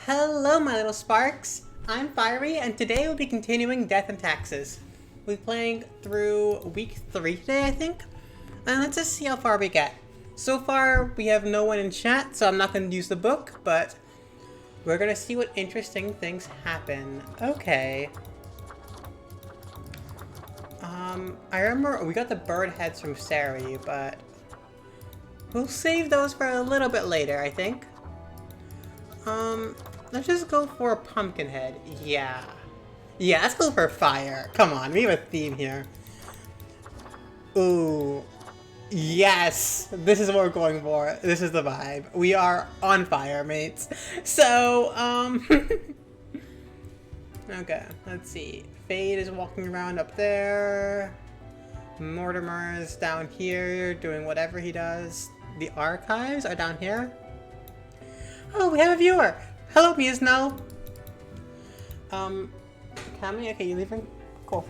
Hello, my little sparks. I'm Fyrie, and today we'll be continuing Death and Taxes. We'll be playing through week 3 today, I think. And let's just see how far we get. So far, we have no one in chat, so I'm not going to use the book, but we're going to see what interesting things happen. Okay. I remember we got the bird heads from Fyrie, but we'll save those for a little bit later, I think. Let's just go for a pumpkin head. Yeah, let's go for fire. Come on, we have a theme here. Ooh. Yes! This is what we're going for. This is the vibe. We are on fire, mates. So, okay, let's see. Fade is walking around up there. Mortimer is down here doing whatever he does. The archives are down here. Oh, we have a viewer! Hello, Miasno! Cammy? Okay, you leaving? Cool.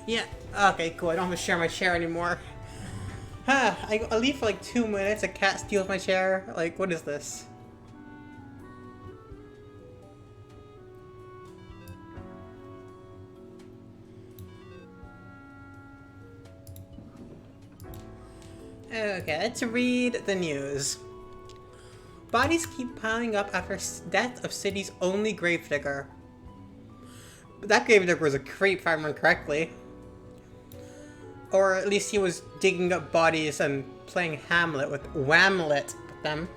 Yeah, okay, cool. I don't have to share my chair anymore. I leave for like 2 minutes, a cat steals my chair. Like, what is this? Okay, let's read the news. Bodies keep piling up after death of city's only gravedigger. That gravedigger was a creep, if I remember correctly. Or at least he was digging up bodies and playing Hamlet with Whamlet with them.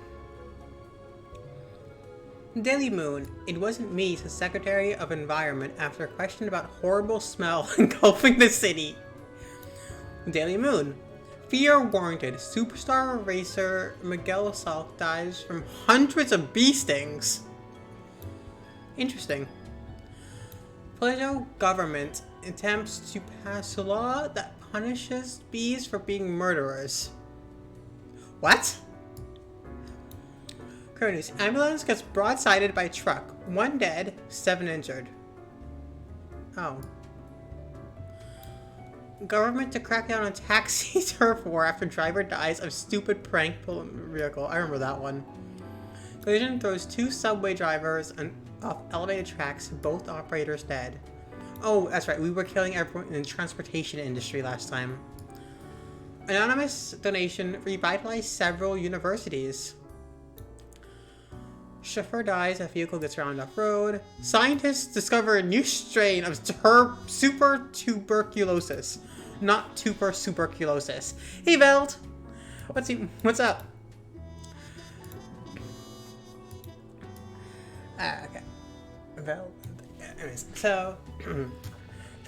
Daily Moon. It wasn't me, says Secretary of Environment after a question about horrible smell engulfing the city. Daily Moon. Fear warranted. Superstar racer Miguel Salk dies from hundreds of bee stings. Interesting. Federal government attempts to pass a law that punishes bees for being murderers. What? Current news. Ambulance gets broadsided by truck. 1 dead, 7 injured. Oh. Government to crack down on taxi turf war after driver dies of stupid prank vehicle. I remember that one. Collision throws 2 subway drivers off elevated tracks, both operators dead. Oh, that's right, we were killing everyone in the transportation industry last time. Anonymous donation revitalized several universities. Chauffeur dies, a vehicle gets rounded off-road. Scientists discover a new strain of super tuberculosis. Not tuberculosis. Hey, Veld! What's up? Okay. Veld. Anyways, so...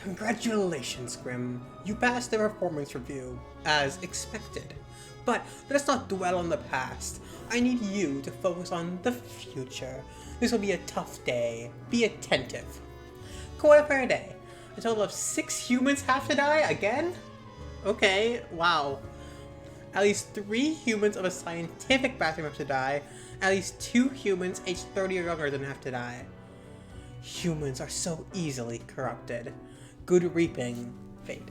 Congratulations, Grim. You passed the performance review, as expected. But let us not dwell on the past. I need you to focus on the future. This will be a tough day. Be attentive. Qualifier day. A total of 6 humans have to die again? Okay, wow. At least 3 humans of a scientific background have to die. At least 2 humans aged 30 or younger than have to die. Humans are so easily corrupted. Good reaping. Fate.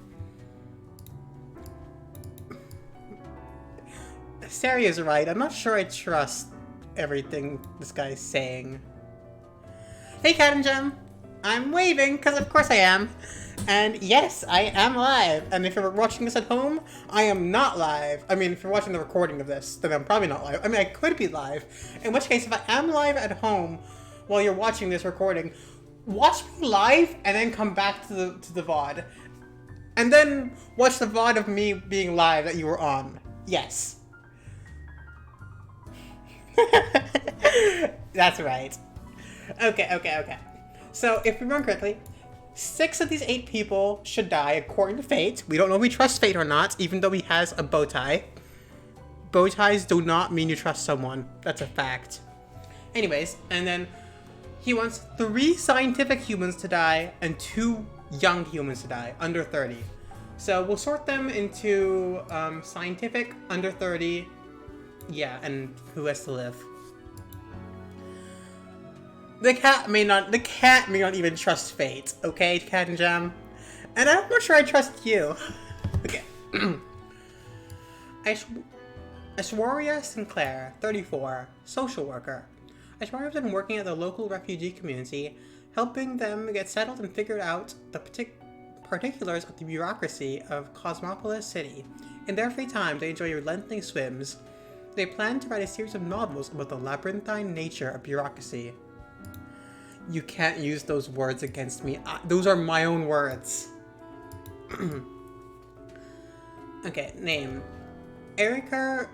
Fyrie is right. I'm not sure I trust everything this guy's saying. Hey, Cat and Gem. I'm waving, because of course I am. And yes, I am live. And if you're watching this at home, I am not live. I mean, if you're watching the recording of this, then I'm probably not live. I mean, I could be live. In which case, if I am live at home while you're watching this recording, watch me live and then come back to the VOD. And then watch the VOD of me being live that you were on. Yes. That's right. Okay. So, if we remember correctly, 6 of these 8 people should die according to Fate. We don't know if we trust Fate or not, even though he has a bow tie. Bow ties do not mean you trust someone. That's a fact. Anyways, and then he wants 3 scientific humans to die and 2 young humans to die, under 30. So we'll sort them into scientific, under 30, yeah, and who has to live. The cat may not even trust Fate, okay, Cat and Gem? And I'm not sure I trust you. Okay. Ashwarya Sinclair, 34, social worker. Ashwarya has been working at the local refugee community, helping them get settled and figure out the particulars of the bureaucracy of Cosmopolis City. In their free time, they enjoy relentlessly swims. They plan to write a series of novels about the labyrinthine nature of bureaucracy. You can't use those words against me. Those are my own words. Okay, name. Erica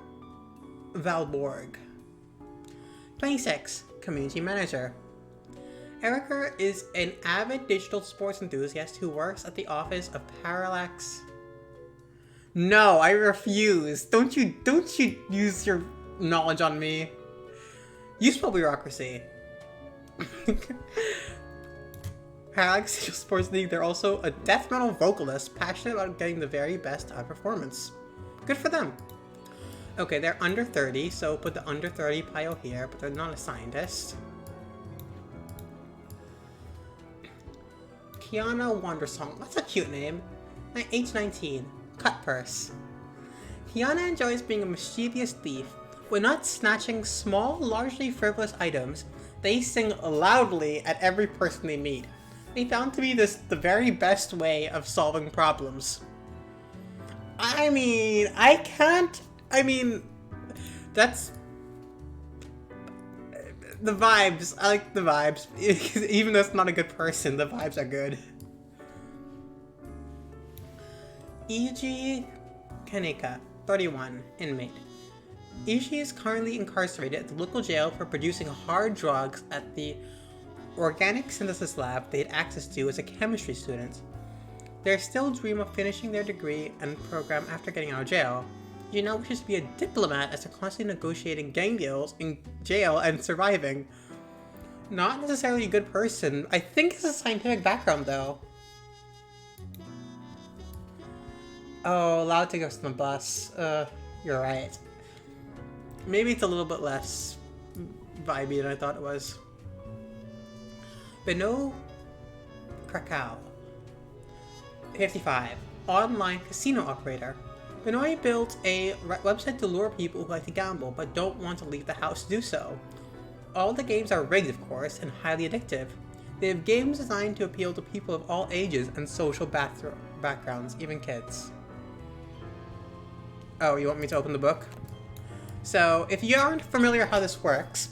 Valborg. 26, community manager. Erica is an avid digital sports enthusiast who works at the office of Parallax. No, I refuse. Don't you use your knowledge on me. You spell bureaucracy. Parallax Digital Sports League, they're also a death metal vocalist passionate about getting the very best out of performance. Good for them. Okay, they're under 30, so put the under 30 pile here, but they're not a scientist. Kiana Wondersong, that's a cute name. Age 19, cut purse. Kiana enjoys being a mischievous thief. When not snatching small, largely frivolous items, they sing loudly at every person they meet. They found to be the very best way of solving problems. I mean, that's the vibes. I like the vibes. Even though it's not a good person, the vibes are good. E.G. Kaneka, 31, inmate. E.G. is currently incarcerated at the local jail for producing hard drugs at the organic synthesis lab they had access to as a chemistry student. They still dream of finishing their degree and program after getting out of jail. He now wishes to be a diplomat as they're constantly negotiating gang deals in jail and surviving. Not necessarily a good person. I think it's a scientific background though. Oh, allowed to go on the bus. You're right. Maybe it's a little bit less vibey than I thought it was. Beno Krakow, 55, online casino operator. Benoit built a website to lure people who like to gamble but don't want to leave the house to do so. All the games are rigged, of course, and highly addictive. They have games designed to appeal to people of all ages and social backgrounds, even kids. Oh, you want me to open the book? So, if you aren't familiar how this works,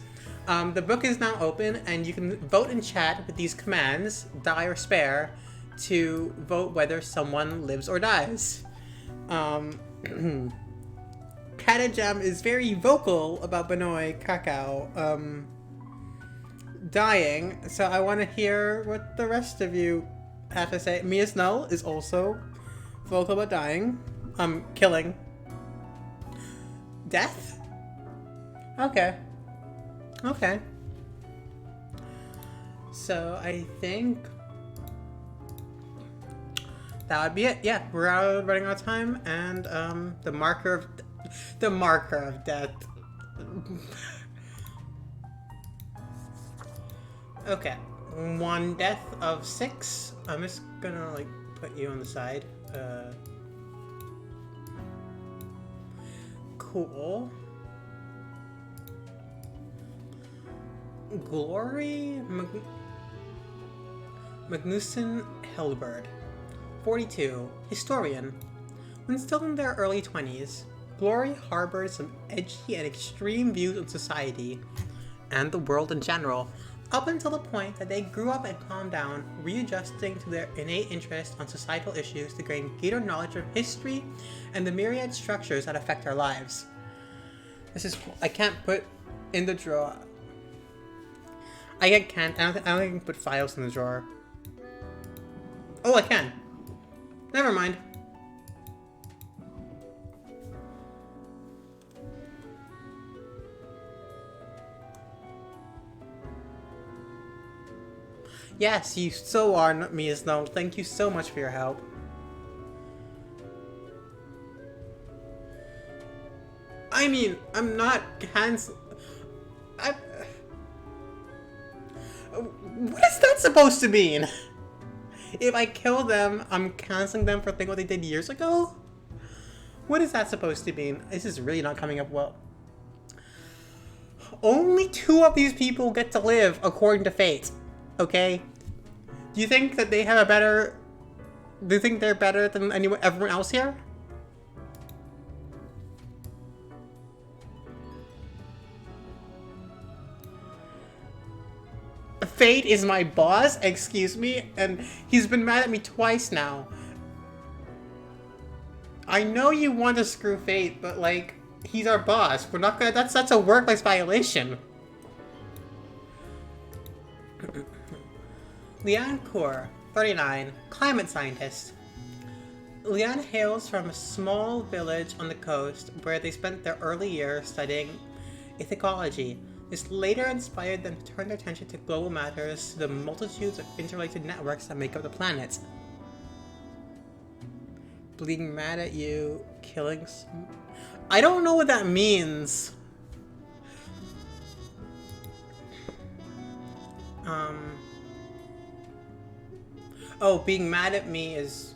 the book is now open and you can vote in chat with these commands, die or spare, to vote whether someone lives or dies. Katajam is very vocal about Benoit Krakow dying, so I want to hear what the rest of you have to say. Mia Snow is also vocal about dying. Killing. Death? Okay. Okay. So I think that would be it. Yeah, we're running out of time, and the marker of death. Okay, 1 death of 6. I'm just gonna like put you on the side. Cool. Glory Magnuson Hellbird, 42, historian. When still in their early 20s, Glory harbored some edgy and extreme views on society and the world in general, up until the point that they grew up and calmed down, readjusting to their innate interest on societal issues to gain greater knowledge of history and the myriad structures that affect our lives. This is cool. I can't put in the drawer. I don't think I can put files in the drawer. Oh, I can. Never mind. Yes, you so are, Mia Snow. Thank you so much for your help. I mean, I'm not what is that supposed to mean? If I kill them, I'm canceling them for thinking what they did years ago? What is that supposed to mean? This is really not coming up well. Only 2 of these people get to live according to fate. Okay? Do you think that they have a better... Do you think they're better than everyone else here? Fate is my boss, excuse me, and he's been mad at me twice now. I know you want to screw Fate, but like, he's our boss. We're not gonna, that's a workplace violation. Liane Kaur, 39, climate scientist. Liane hails from a small village on the coast where they spent their early years studying ethology. This later inspired them to turn their attention to global matters, to the multitudes of interrelated networks that make up the planet. Being mad at you, killing I don't know what that means. Oh, being mad at me is...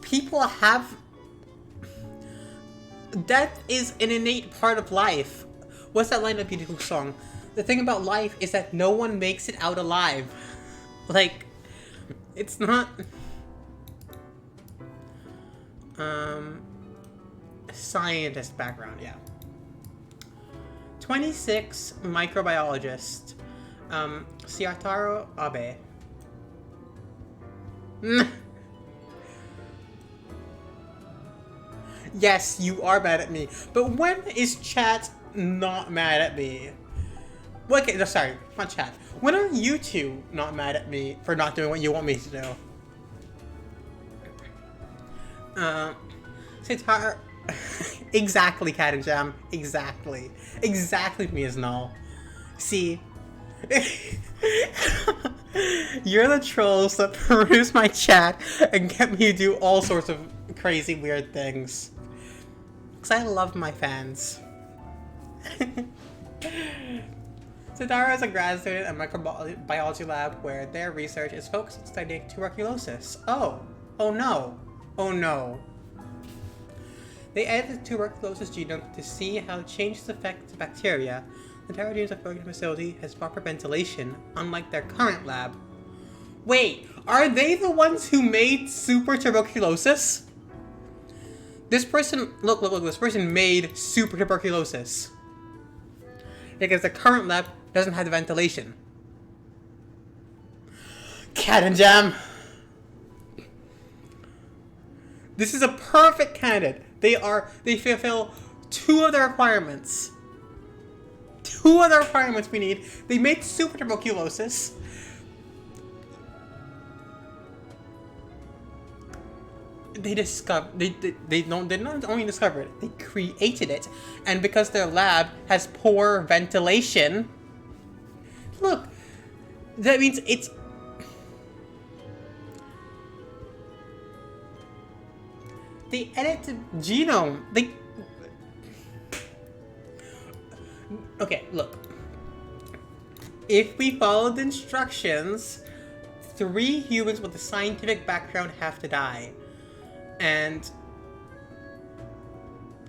People have... Death is an innate part of life. What's that line of a beautiful song? The thing about life is that no one makes it out alive. Like, it's not... Scientist background, yeah. 26, microbiologist. Siataro Abe. Yes, you are mad at me. But when is chat not mad at me? Well, okay, no, sorry, not chat. When are you two not mad at me for not doing what you want me to do? Sitar... Exactly, Cat and Jam. Exactly. Exactly, me as null. See? You're the trolls that peruse my chat and get me to do all sorts of crazy, weird things. Because I love my fans. Sidara is a grad student at a microbiology lab where their research is focused on studying tuberculosis. Oh. Oh no. Oh no. They edited the tuberculosis genome to see how changes affect bacteria. The entire genome of the facility has proper ventilation, unlike their current lab. Wait, are they the ones who made super tuberculosis? This person, look, this person made super tuberculosis. Because the current lab doesn't have the ventilation. Cat and Jam! This is a perfect candidate. They fulfill 2 of the requirements. 2 of the requirements we need. They made super tuberculosis. They not only discovered it, they created it. And because their lab has poor ventilation, look, that means it's... They edited genome. Okay, look. If we follow the instructions, 3 humans with a scientific background have to die. And,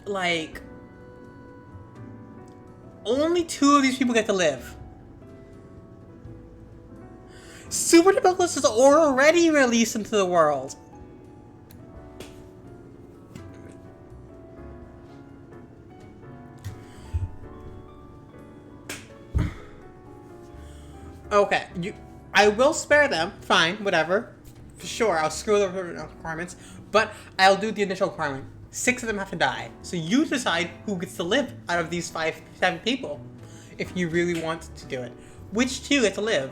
like, only 2 of these people get to live. Super tuberculosis is already released into the world. Okay, I will spare them. Fine, whatever. Sure, I'll screw the requirements, but I'll do the initial requirement. 6 of them have to die. So you decide who gets to live out of these 7 people, if you really want to do it. Which 2 get to live?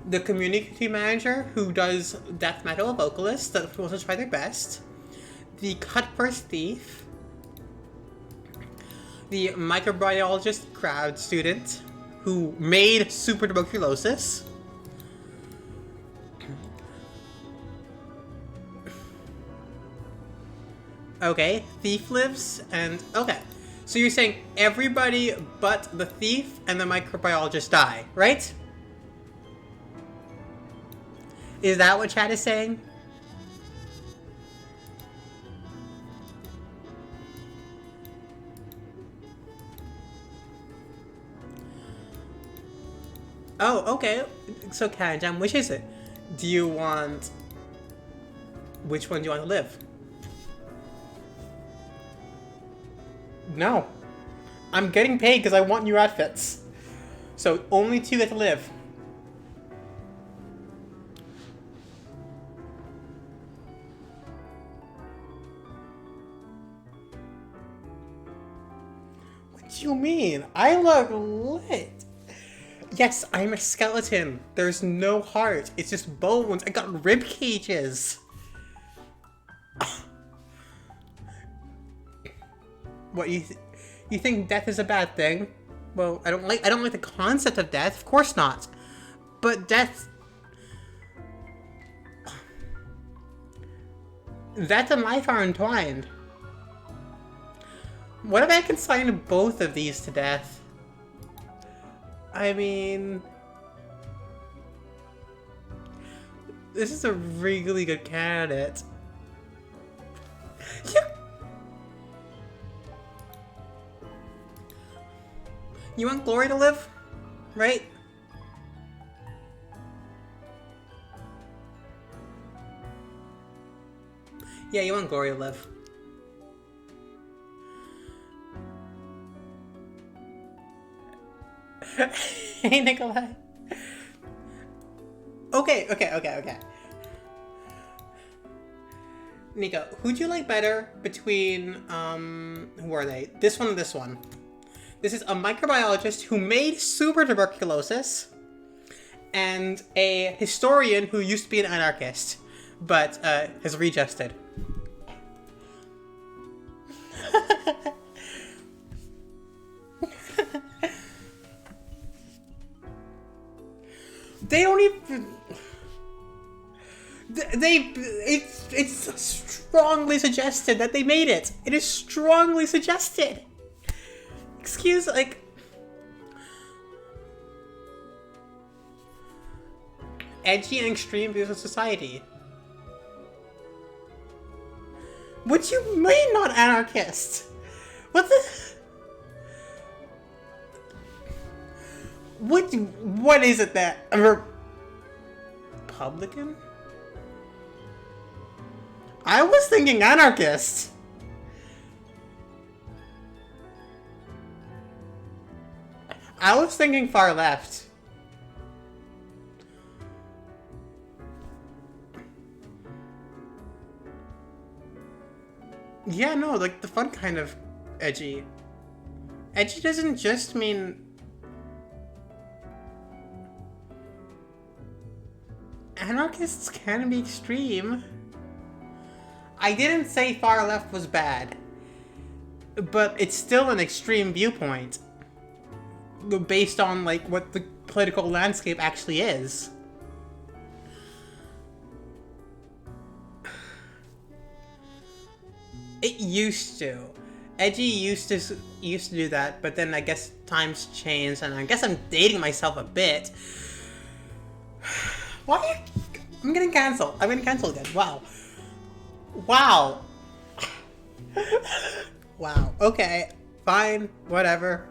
The community manager who does death metal vocalists that wants to try their best. The cut-purse thief. The microbiologist grad student who made super tuberculosis. Okay, thief lives, and okay. So you're saying everybody but the thief and the microbiologist die, right? Is that what chat is saying? Oh, okay. So, Kanjam, which is it? Do you want... Which one do you want to live? No. I'm getting paid because I want new outfits. So, only two get to live. What do you mean? I look lit. Yes, I'm a skeleton. There's no heart. It's just bones. I got rib cages. What, you think death is a bad thing? Well, I don't like the concept of death. Of course not. But death and life are entwined. What if I consign both of these to death? I mean, this is a really good candidate. You want Glory to live? Right? Yeah, you want Glory to live. Hey, Nikolai. Okay. Nico, who'd you like better between, who are they? This one and this one. This is a microbiologist who made super tuberculosis, and a historian who used to be an anarchist, but has readjusted. They don't even... It's strongly suggested that they made it. It is strongly suggested. Excuse, like... Edgy and extreme views of society. What you mean not anarchist? What the... What is it that... A Republican? I was thinking anarchist. I was thinking far left. Yeah, no, like the fun kind of edgy. Edgy doesn't just mean... Anarchists can be extreme. I didn't say far left was bad, but it's still an extreme viewpoint based on like what the political landscape actually is. It used to. Edgy used to do that, but then I guess times changed, and I guess I'm dating myself a bit. Why? I'm getting cancelled. I'm getting cancelled again. Wow. Wow. Wow. Okay. Fine. Whatever.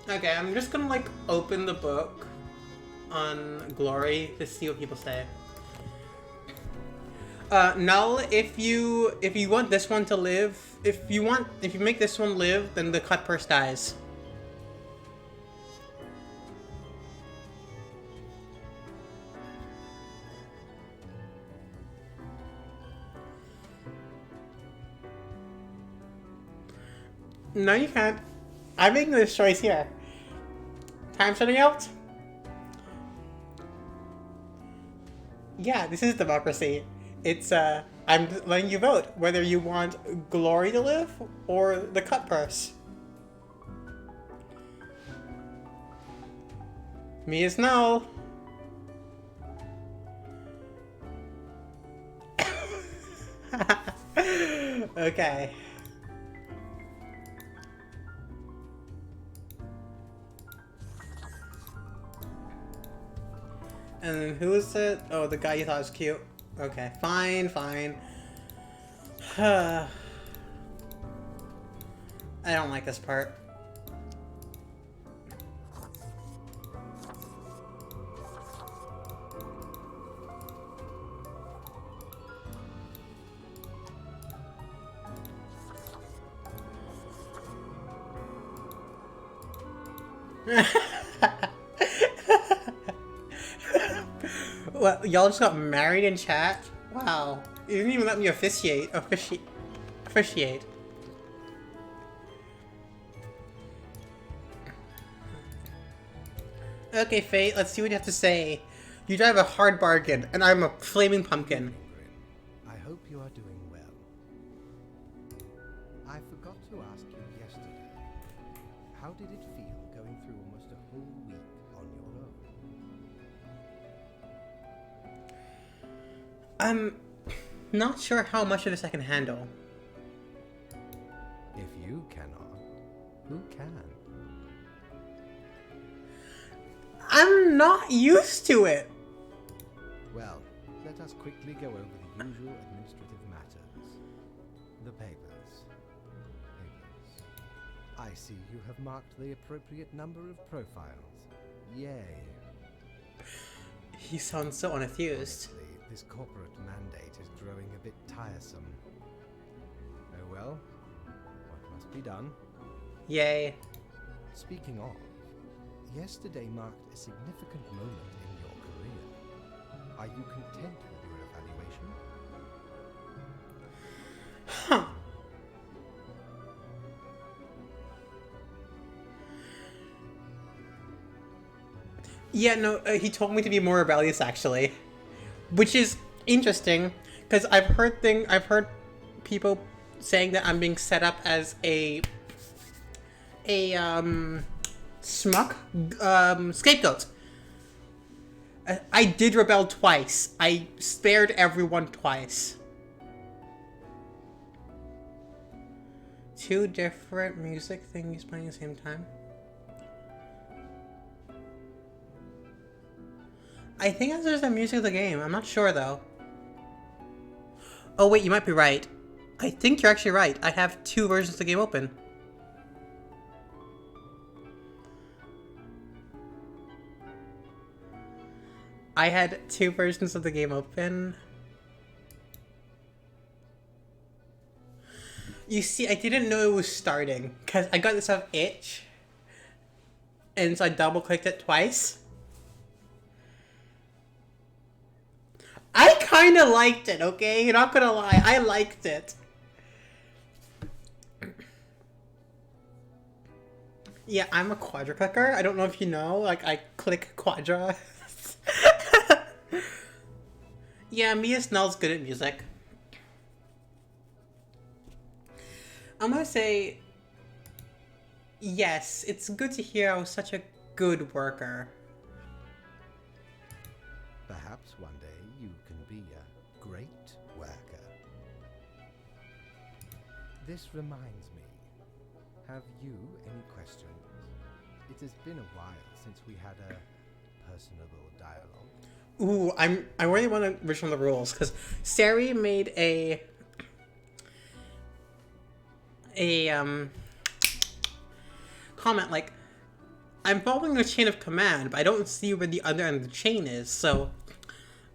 Okay, I'm just gonna like open the book on Glory to see what people say. Null, if you want this one to live, if you make this one live, then the cut purse dies. No, you can't. I'm making this choice here. Time shutting out? Yeah, this is democracy. It's, I'm letting you vote whether you want Glory to live or the cut purse. Me is no. Okay. And then who is it? Oh, the guy you thought was cute. Okay, fine. I don't like this part. Well, y'all just got married in chat? Wow. You didn't even let me officiate. Officiate. Okay, Fate, let's see what you have to say. You drive a hard bargain, and I'm a flaming pumpkin. I hope you are doing well. I forgot to ask you yesterday. How did it feel going through almost a whole week on your own? I'm not sure how much of this I can handle. If you cannot, who can? I'm not used to it. Well, let us quickly go over the usual administrative matters. The papers. I see you have marked the appropriate number of profiles. Yay. He sounds so unenthused. Honestly, this corporate mandate is growing a bit tiresome. Oh well, what must be done? Yay. Speaking of, yesterday marked a significant moment in your career. Are you content with your evaluation? Huh. Yeah, no, he told me to be more rebellious, actually. Which is interesting, because I've heard people saying that I'm being set up as a smuck, scapegoat. I did rebel twice. I spared everyone twice. 2 different music things playing at the same time. I think that's just the music of the game. I'm not sure, though. Oh, wait, you might be right. I think you're actually right. I have 2 versions of the game open. I had 2 versions of the game open. You see, I didn't know it was starting, because I got this off itch. And so I double-clicked it twice. I kind of liked it, okay? You're not gonna lie. I liked it. Yeah, I'm a quadra clicker. I don't know if you know. Like, I click quadra. Yeah, Mia Snell's good at music. I'm gonna say... Yes, it's good to hear I was such a good worker. Perhaps one day you can be a great worker. This reminds me. Have you any questions? It has been a while since we had a personable dialogue. Ooh, I really want to reach on the rules, because Sari made a comment like, I'm following a chain of command, but I don't see where the other end of the chain is, so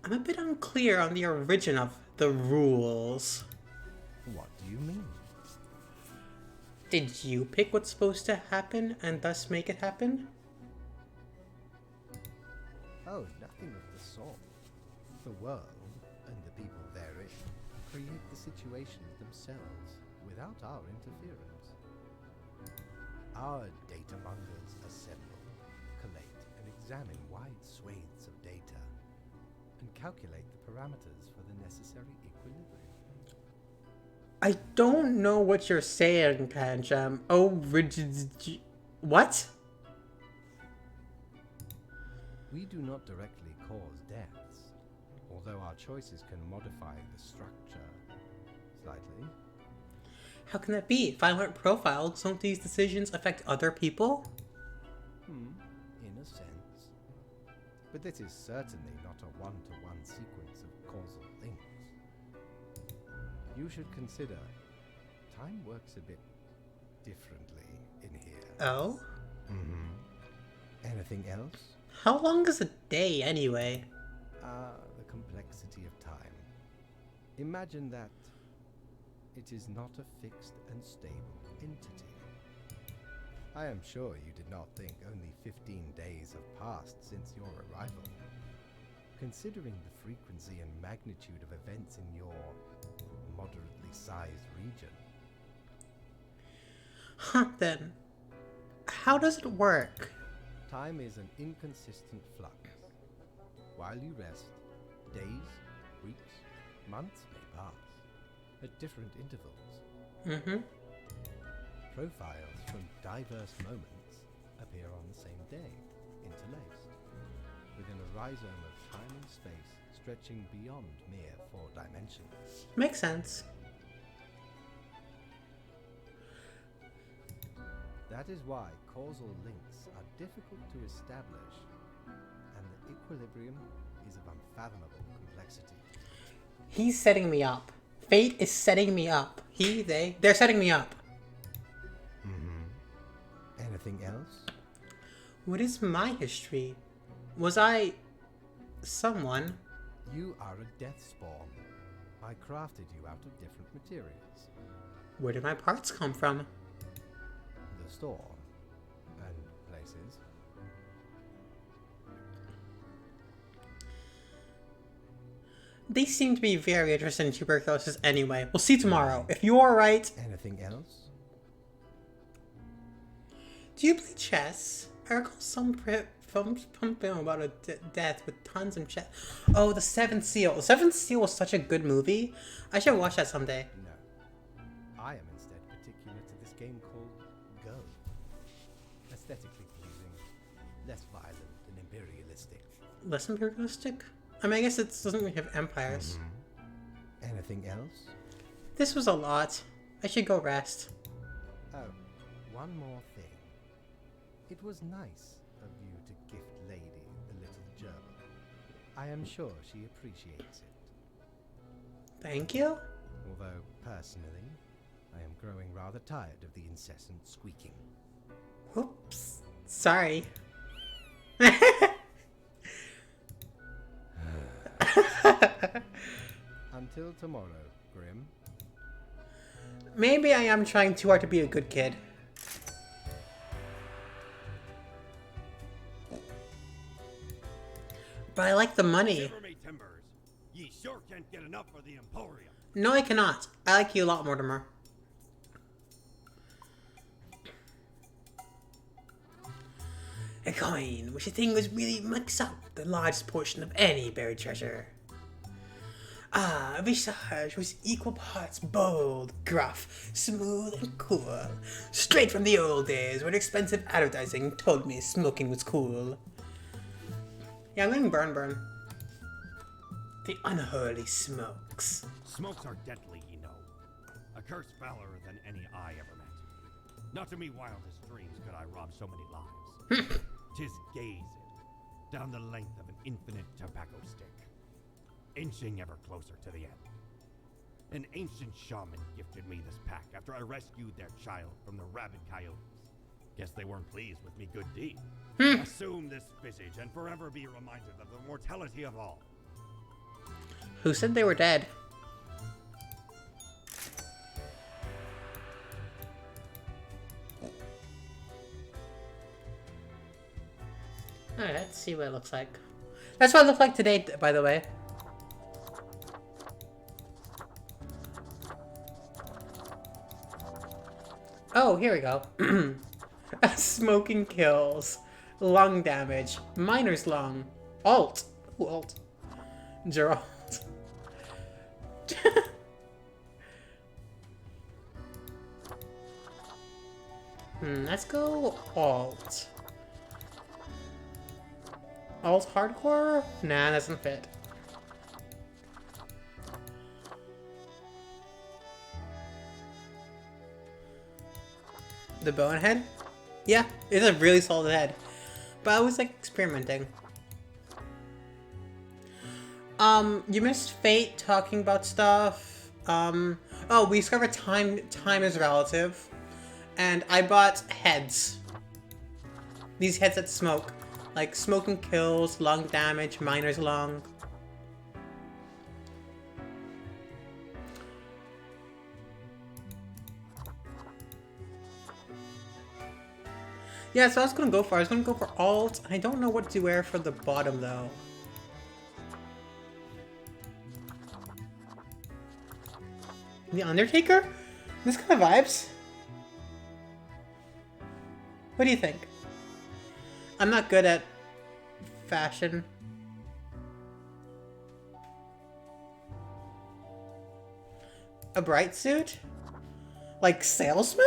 I'm a bit unclear on the origin of the rules. What do you mean? Did you pick what's supposed to happen and thus make it happen? Oh, nothing of the sort. The world, and the people therein, create the situations themselves without our interference. Our data mongers assemble, collate, and examine wide swathes of data, and calculate the parameters for the necessary equilibrium. I don't know what you're saying, Pancham. Oh, what? We do not directly cause deaths, although our choices can modify the structure slightly. How can that be? If I went profile, don't these decisions affect other people? In a sense. But this is certainly not a one-to-one sequence of causal links. You should consider time works a bit differently in here. Oh? Anything else? How long is a day, anyway? The complexity of time. Imagine that it is not a fixed and stable entity. I am sure you did not think only 15 days have passed since your arrival. Considering the frequency and magnitude of events in your moderately sized region. Huh, then. How does it work? Time is an inconsistent flux. While you rest, days, weeks, months may pass at different intervals. Mm-hmm. Profiles from diverse moments appear on the same day, interlaced, within a rhizome of time and space stretching beyond mere 4 dimensions. Makes sense. That is why causal links are difficult to establish, and the equilibrium is of unfathomable complexity. He's setting me up. Fate is setting me up. They're setting me up. Anything else? What is my history? Was I someone? You are a death spawn. I crafted you out of different materials. Where did my parts come from? The store and places. They seem to be very interested in tuberculosis anyway. We'll see tomorrow. If you are right... Anything else? Do you play chess? I recall some pumping about a death with tons of chess. Oh, The Seventh Seal. The Seventh Seal was such a good movie. I should watch that someday. No. I am instead particular to this game called Go. Aesthetically pleasing, less violent and imperialistic. Less imperialistic? I mean, I guess it doesn't really have empires. Anything else? This was a lot. I should go rest. Oh, one more thing. It was nice of you to gift Lady the little gerbil. I am sure she appreciates it. Thank you? Although, personally, I am growing rather tired of the incessant squeaking. Oops. Sorry. Until tomorrow, Grim. Maybe I am trying too hard to be a good kid. But I like the money. Shiver me timbers. Ye sure can't get enough for the Emporium. No, I cannot. I like you a lot, Mortimer. A coin, which I think was really makes up the largest portion of any buried treasure. Ah, a visage was equal parts bold, gruff, smooth, and cool. Straight from the old days when expensive advertising told me smoking was cool. Yeah, I'm going burn. The unholy smokes. Smokes are deadly, you know. A curse fouler than any I ever met. Not to me wildest dreams could I rob so many lives. 'Tis gazing down the length of an infinite tobacco stick, inching ever closer to the end. An ancient shaman gifted me this pack after I rescued their child from the rabid coyotes. Guess they weren't pleased with me good deed. Assume this visage and forever be reminded of the mortality of all. Who said they were dead? Alright, let's see what it looks like. That's what it looked like today, by the way. Oh, here we go. Smoking kills. Lung damage. Miner's lung. Alt. Ooh, alt. Gerald. Let's go alt. Alt hardcore? Nah, doesn't fit. The bone head? Yeah, it's a really solid head. But I was like experimenting. You missed Fate talking about stuff. Oh, we discovered time is relative. And I bought heads. These heads that smoke. Like smoking kills, lung damage, miner's lung. Yeah, so I was gonna go for. I was gonna go for alt. I don't know what to wear for the bottom though. The Undertaker? This kind of vibes. What do you think? I'm not good at fashion. A bright suit? Like salesman?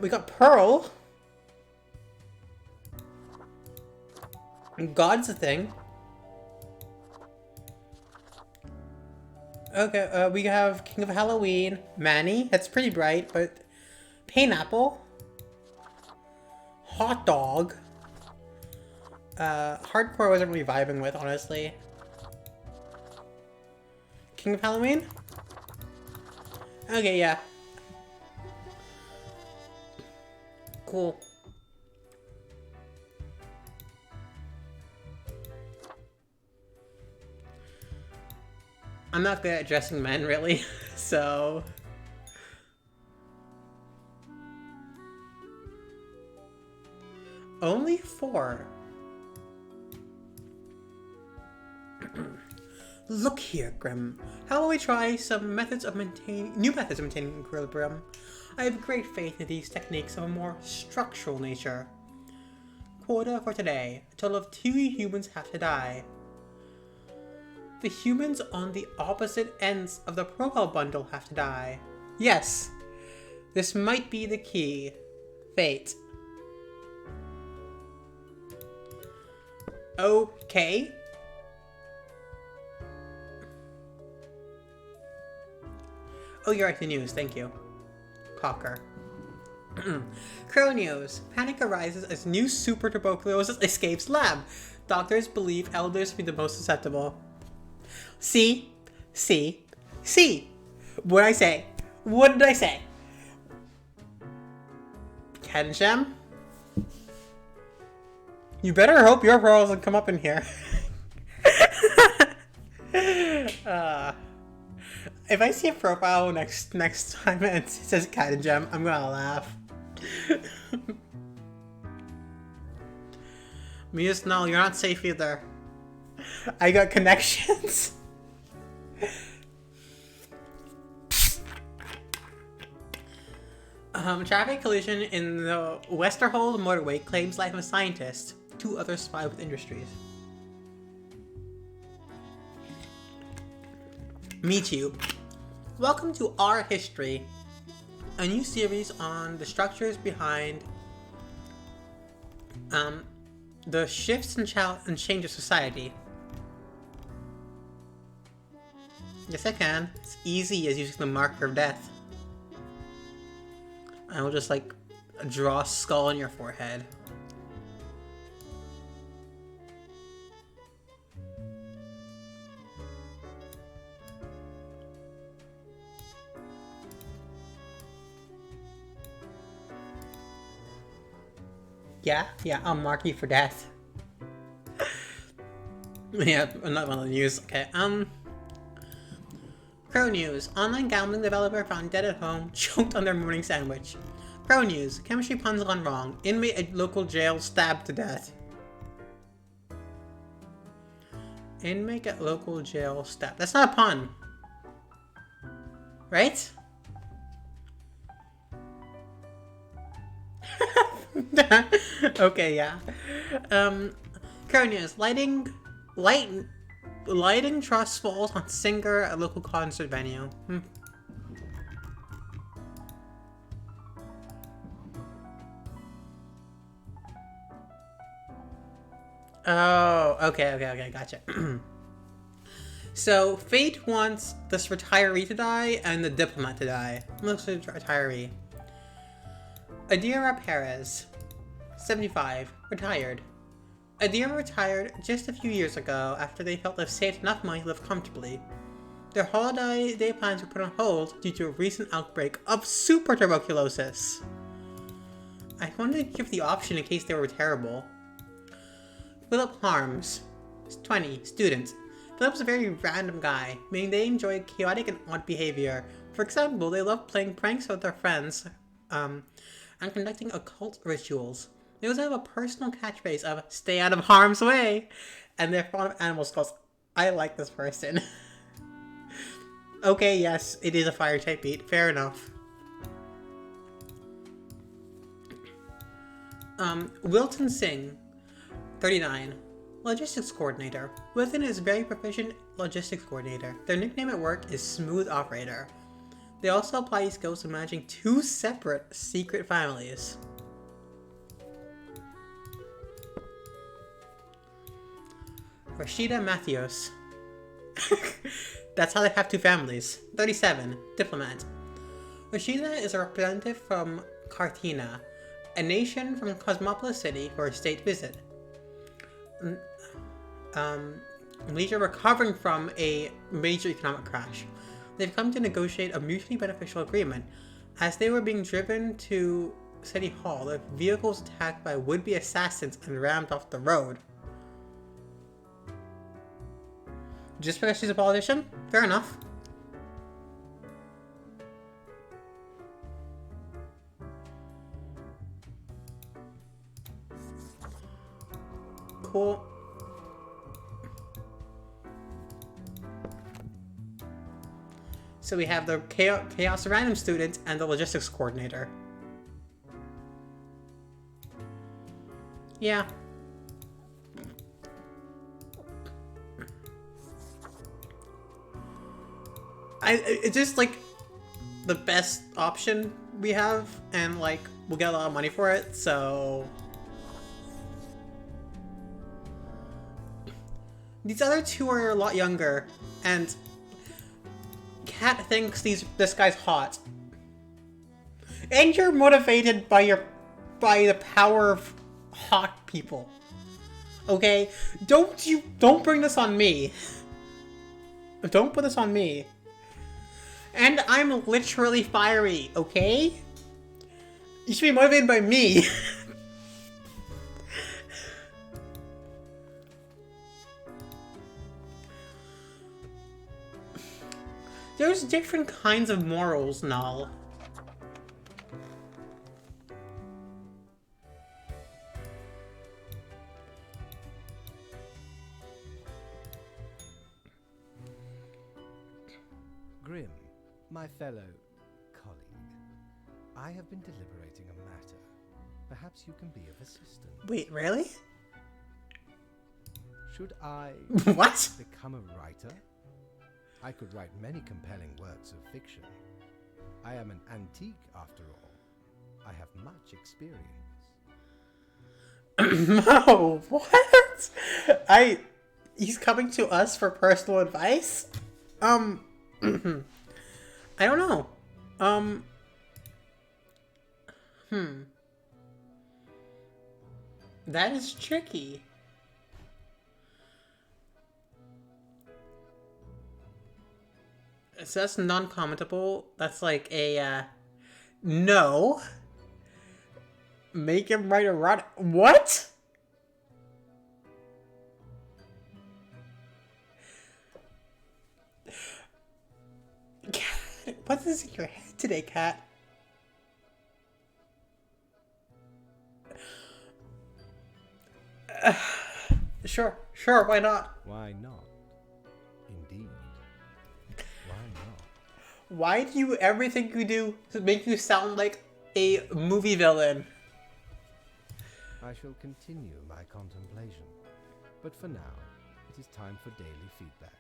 We got Pearl. God's a thing. Okay, we have King of Halloween, Manny. That's pretty bright, but Pineapple, Hot Dog. Hardcore wasn't really vibing with, honestly. King of Halloween? Okay, yeah. Cool. I'm not good at dressing men, really, so... Only 4. Look here, Grim. How about we try some new methods of maintaining equilibrium? I have great faith in these techniques of a more structural nature. Quota for today. A total of 2 humans have to die. The humans on the opposite ends of the profile bundle have to die. Yes, this might be the key. Fate. Okay. Oh, you're right, the news. Thank you. Cocker. Crow news. Panic arises as new super tuberculosis escapes lab. Doctors believe elders to be the most susceptible. See? What did I say? What did I say? Kenshem? You better hope your pearl doesn't come up in here. If I see a profile next time and it says Cat and Gem, I'm gonna laugh. Muse, no, you're not safe either. I got connections. Traffic collision in the Westerhold motorway claims life of a scientist. 2 others spy with industries. Meet you. Welcome to Our History, a new series on the structures behind the shifts and change of society. Yes, I can. It's easy as using the marker of death. I will just like draw a skull on your forehead. Yeah, I'll mark you for death. Yeah, I'm not on the news. Okay, Crow News. Online gambling developer found dead at home, choked on their morning sandwich. Crow News. Chemistry puns gone wrong. Inmate at local jail stabbed to death. Inmate at local jail stabbed. That's not a pun. Right? Okay, yeah. Crow News. Lighting trust falls on singer at local concert venue. Oh, okay, gotcha. So, Fate wants this retiree to die and the diplomat to die. Mostly the retiree. Adira Perez, 75, retired. Adira retired just a few years ago after they felt they've saved enough money to live comfortably. Their holiday plans were put on hold due to a recent outbreak of super tuberculosis. I wanted to give the option in case they were terrible. Philip Harms, 20. Students. Philip's a very random guy, meaning they enjoy chaotic and odd behavior. For example, they love playing pranks with their friends, and conducting occult rituals. They also have a personal catchphrase of "stay out of harm's way," and they're fond of animal skulls. I like this person. Okay, yes, it is a fire type beat. Fair enough. Wilton Singh, 39. Logistics Coordinator. Wilton is a very proficient logistics coordinator. Their nickname at work is Smooth Operator. They also apply these skills to managing 2 separate secret families. Rashida Matthews. That's how they have 2 families. 37. Diplomat. Rashida is a representative from Cartina, a nation from Cosmopolis City, for a state visit. Malaysia recovering from a major economic crash. They've come to negotiate a mutually beneficial agreement. As they were being driven to City Hall, their vehicle was attacked by would-be assassins and rammed off the road. Just because she's a politician? Fair enough. Cool. So we have the Chaos Random Student and the Logistics Coordinator. Yeah. It's just like the best option we have, and like we'll get a lot of money for it, so these other 2 are a lot younger, and Kat thinks this guy's hot. And you're motivated by the power of hot people. Okay? Don't bring this on me. Don't put this on me. And I'm literally Fyrie, okay? You should be motivated by me. There's different kinds of morals, Null. Grim, my fellow colleague, I have been deliberating a matter. Perhaps you can be of assistance. Wait, really? Should I What? become a writer? I could write many compelling works of fiction. I am an antique, after all. I have much experience. No, what? He's coming to us for personal advice? I don't know. That is tricky. So that's non-commentable. That's like a, no. Make him write a rod. What? Cat, what is in your head today, Cat? Sure, why not? Why not? Indeed. Why not? Why do you everything you do to make you sound like a movie villain? I shall continue my contemplation. But for now, it is time for daily feedback.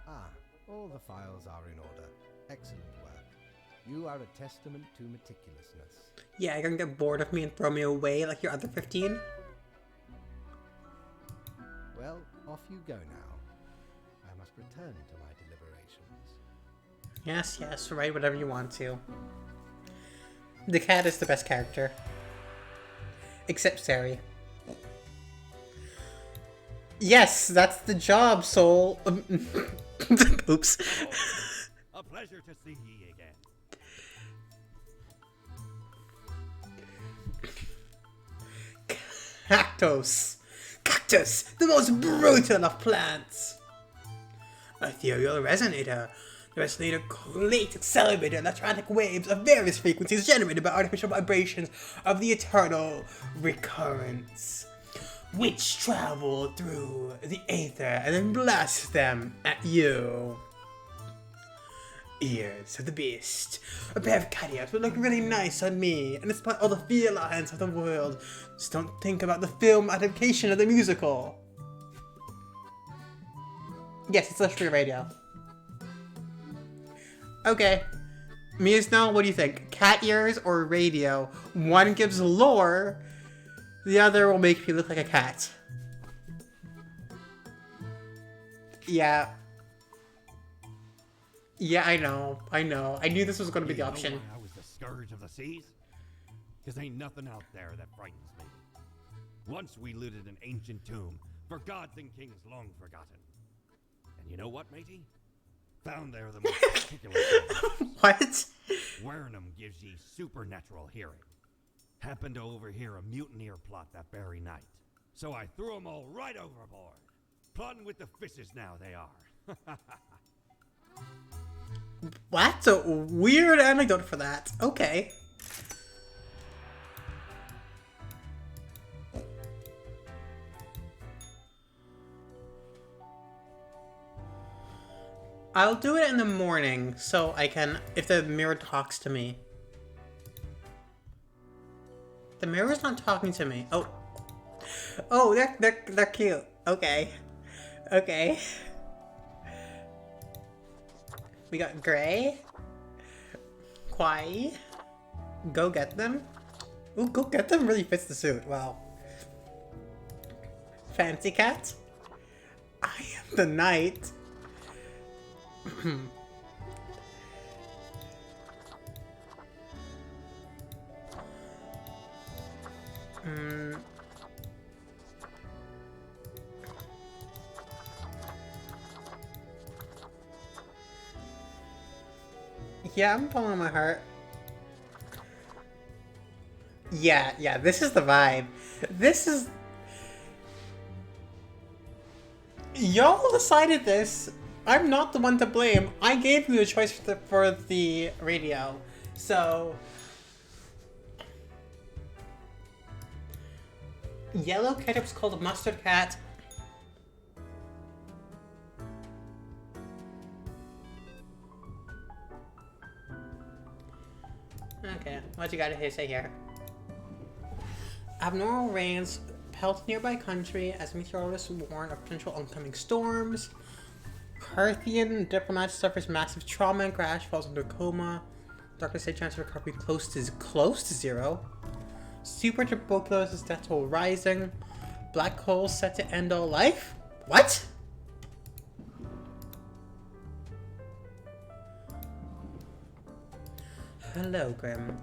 Ah, all the files are in order. Excellent work. You are a testament to meticulousness. Yeah, you're gonna get bored of me and throw me away like your other 15? Well, off you go now. I must return to my deliberations. Yes, write whatever you want to. The cat is the best character. Except Sari. Yes, that's the job, Soul. Oops. A pleasure to see ye again. Cactos. cactus, the most brutal of plants. Ethereal resonator. The resonator collates accelerated electronic waves of various frequencies generated by artificial vibrations of the eternal recurrence, which travel through the aether and then blast them at you. Ears of the Beast. A pair of cat ears would look really nice on me, and despite all the felines of the world, just don't think about the film adaptation of the musical. Yes, it's Free Radio. Okay. Mia Snow, what do you think? Cat ears or radio? One gives lore, the other will make me look like a cat. Yeah. Yeah, I know. I knew this was going to be the option. Know why I was the scourge of the seas? Because ain't nothing out there that frightens me. Once we looted an ancient tomb for gods and kings long forgotten. And you know what, matey? Found there the most particular thing. What? Wearing 'em gives ye supernatural hearing. Happened to overhear a mutineer plot that very night. So I threw 'em all right overboard. Plotting with the fishes now they are. That's a weird anecdote for that. Okay. I'll do it in the morning so I can, if the mirror talks to me. The mirror's not talking to me. Oh. Oh, they're cute. Okay. Okay. We got Gray. Kwai. Go get them. Ooh, go get them really fits the suit. Wow. Fancy Cat. I am the knight. Yeah, I'm following my heart. Yeah, this is the vibe. This is... Y'all decided this. I'm not the one to blame. I gave you the choice for the radio. So... Yellow ketchup's called a mustard cat. Okay, what you gotta say here? Abnormal rains pelt nearby country as meteorologists warn of potential oncoming storms. Carthian diplomat suffers massive trauma and crash, falls into a coma. Doctors say chance of recovery close to zero. Super tuberculosis death toll rising. Black hole set to end all life? What? Hello, Grim.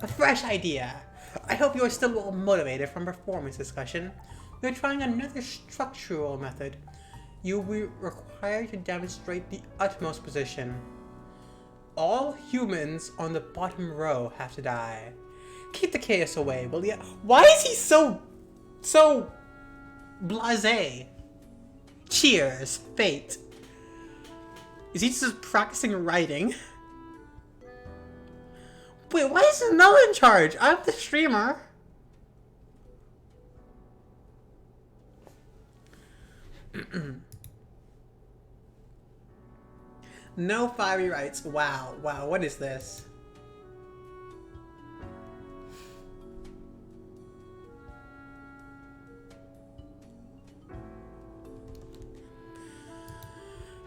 A fresh idea! I hope you are still well motivated from performance discussion. We are trying another structural method. You will be required to demonstrate the utmost position. All humans on the bottom row have to die. Keep the chaos away, will ya? Why is he so blasé? Cheers, fate. Is he just practicing writing? Wait, why is Null in charge? I'm the streamer. No Fyrie writes. Wow, what is this?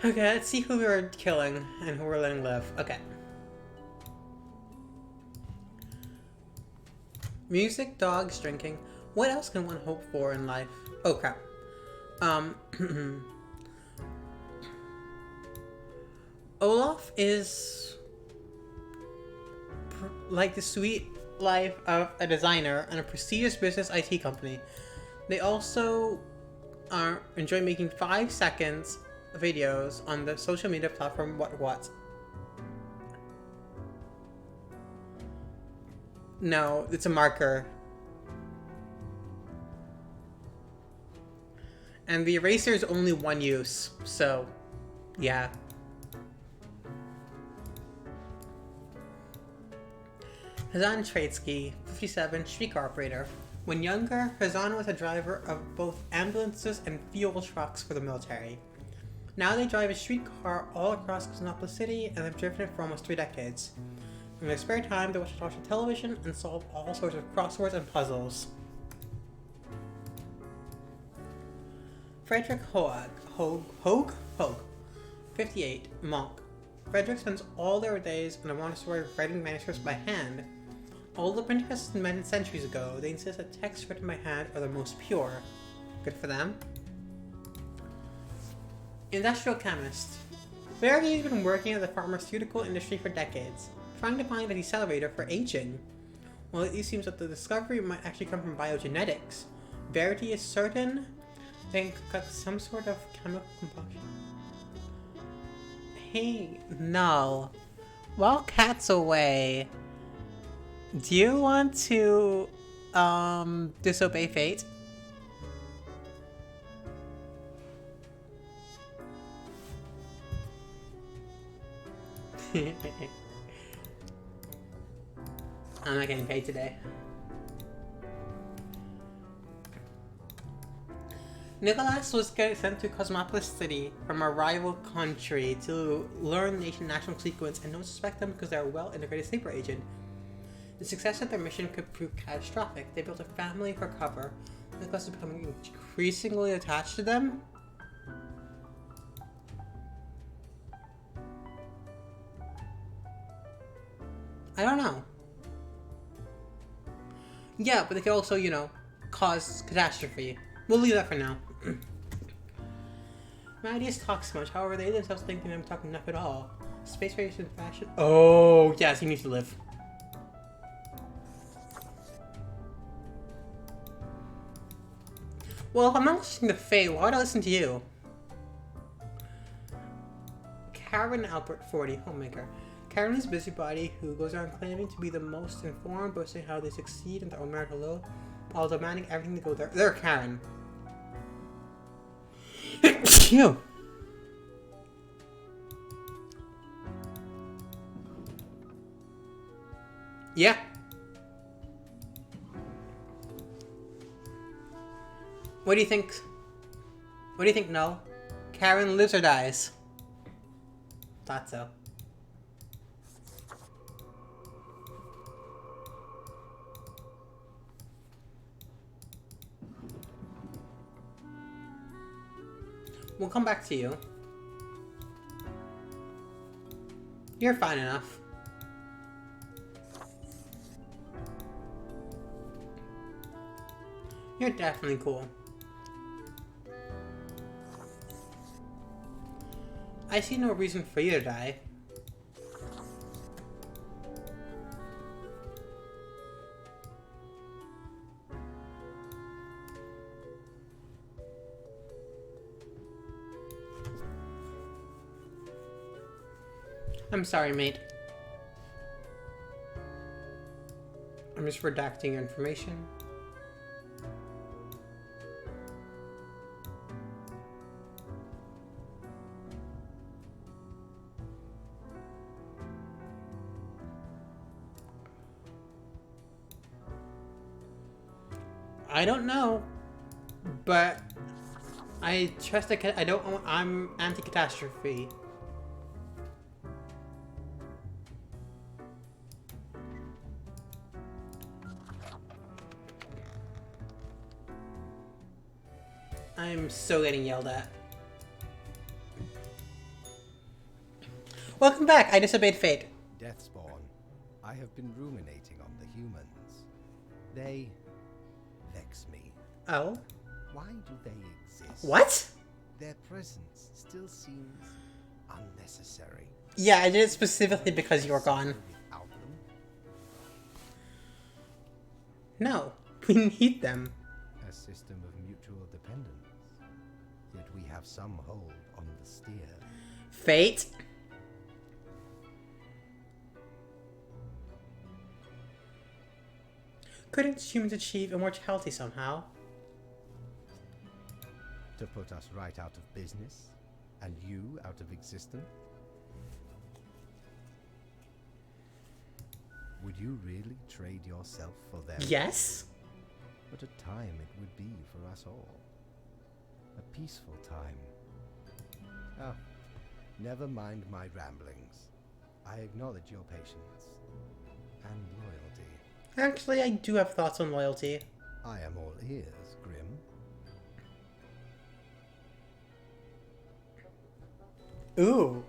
Okay, let's see who we're killing and who we're letting live. Okay. Music, dogs, drinking. What else can one hope for in life? Oh crap. Olaf is like the sweet life of a designer and a prestigious business IT company. They also enjoy making 5 seconds videos on the social media platform What. No, it's a marker. And the eraser is only one use, so yeah. Hazan Tradesky, 57, streetcar operator. When younger, Hazan was a driver of both ambulances and fuel trucks for the military. Now they drive a streetcar all across Cosmopolis City and have driven it for almost 3 decades. In their spare time, they watch television and solve all sorts of crosswords and puzzles. Frederick Hoag, 58, monk. Frederick spends all their days in a monastery writing manuscripts by hand. Although the printing press was invented centuries ago, they insist that texts written by hand are the most pure. Good for them. Industrial chemist. Fyrie has been working in the pharmaceutical industry for decades, trying to find a decelerator for aging. While it seems that the discovery might actually come from biogenetics, Verity is certain they got some sort of chemical combustion. Hey, no. While Cat's away, do you want to, disobey fate? I'm not getting paid today. Nicholas was sent to Cosmopolis City from a rival country to learn the national sequence, and no one suspect them because they're a well-integrated sleeper agent. The success of their mission could prove catastrophic. They built a family for cover. Nicholas is becoming increasingly attached to them. I don't know. Yeah, but they could also, you know, cause catastrophe. We'll leave that for now. My ideas talk so much, however, they themselves think I'm talking enough at all. Space race and fashion. Oh, yes, he needs to live. Well, if I'm not listening to Faye, why would I listen to you? Karen Albert, 40, homemaker. Karen is a busybody who goes around claiming to be the most informed, boasting how they succeed in their own marital law, while demanding everything to go there. They're Karen. Phew. Yeah. What do you think? What do you think, Null? Karen lives or dies? Thought so. We'll come back to you. You're fine enough. You're definitely cool. I see no reason for you to die. I'm sorry, mate. I'm just redacting your information. I don't know, but I trust I'm anti-catastrophe. I'm so getting yelled at. Welcome back. I disobeyed fate. Deathspawn, I have been ruminating on the humans. They vex me. Oh? Why do they exist? What? Their presence still seems unnecessary. Yeah, I did it specifically because you were gone. Without them? No, we need them. A system of mutual dependence. Yet we have some hold on the steer. Fate? Couldn't humans achieve immortality somehow? To to put us right out of business, and you out of existence? Would you really trade yourself for them? Yes? What a time it would be for us all. A peaceful time. Oh, never mind my ramblings. I acknowledge your patience and loyalty. Actually, I do have thoughts on loyalty. I am all ears, Grim. Ooh.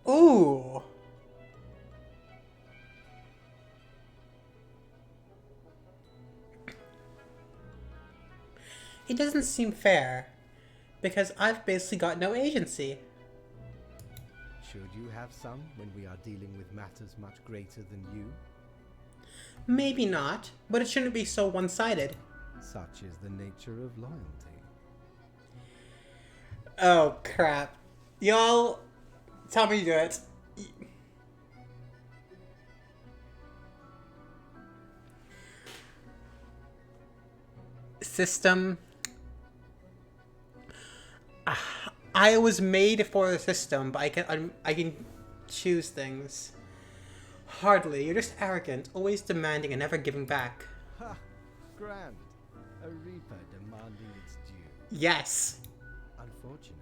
Ooh. It doesn't seem fair, because I've basically got no agency. Should you have some when we are dealing with matters much greater than you? Maybe not, but it shouldn't be so one-sided. Such is the nature of loyalty. Oh, crap. Y'all, tell me to do it. System. I was made for the system, but I can choose things. Hardly. You're just arrogant, always demanding and never giving back. Ha! Grand. A reaper demanding its due. Yes. Unfortunately,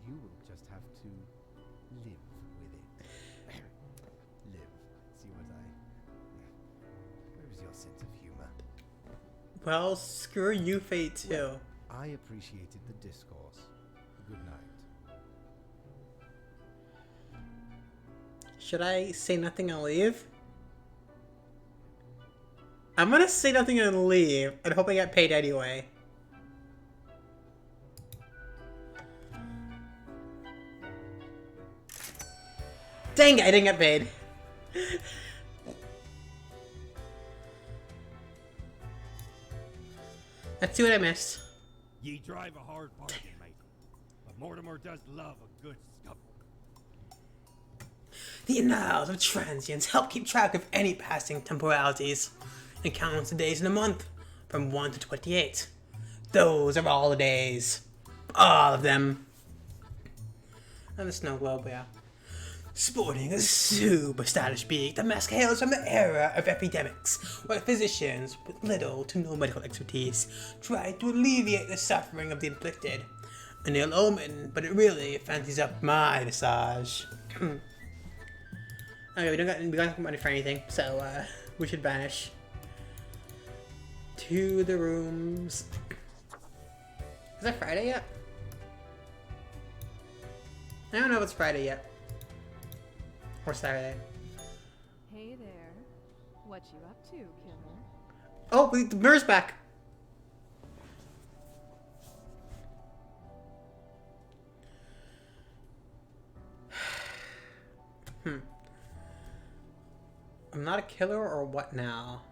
you will just have to live with it. Live. See what where's your sense of humor? Well, screw you, Fate, too. Well, I appreciated the discourse. Good night. Should I say nothing and leave? I'm gonna say nothing and leave and hope I get paid anyway. Dang it, I didn't get paid. Let's see what I missed. Ye drive a hard bargain, mate. But Mortimer does love a good scuffle. The annals of transients help keep track of any passing temporalities and counts the days in a month from 1 to 28. Those are all the days. All of them. And the snow globe, yeah. Sporting a super stylish beak, the mask hails from the era of epidemics, where physicians with little to no medical expertise tried to alleviate the suffering of the inflicted. An ill omen, but it really fancies up my visage. Okay, we don't got money for anything, so we should vanish. To the rooms. Is that Friday yet? I don't know if it's Friday yet. Or Saturday. Hey there. What you up to, killer? Oh, the mirror's back. I'm not a killer or what now?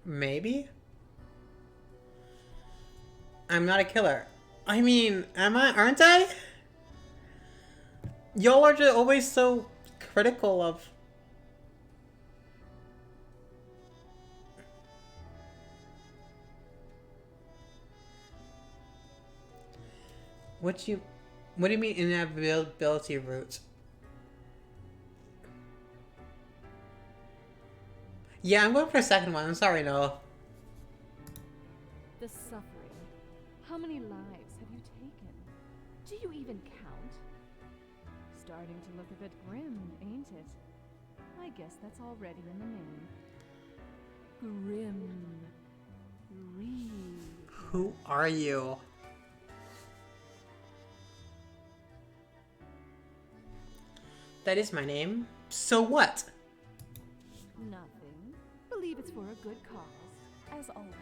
Maybe? I'm not a killer. I mean, aren't I? Y'all are just always so critical of... What do you mean inevitability route? Yeah, I'm going for a second one. I'm sorry, Noah. The suffering. How many lives have you taken? Do you even count? Starting to look a bit grim, ain't it? I guess that's already in the name. Grim Reaper. Who are you? That is my name. So what? Nothing. Believe it's for a good cause, as always.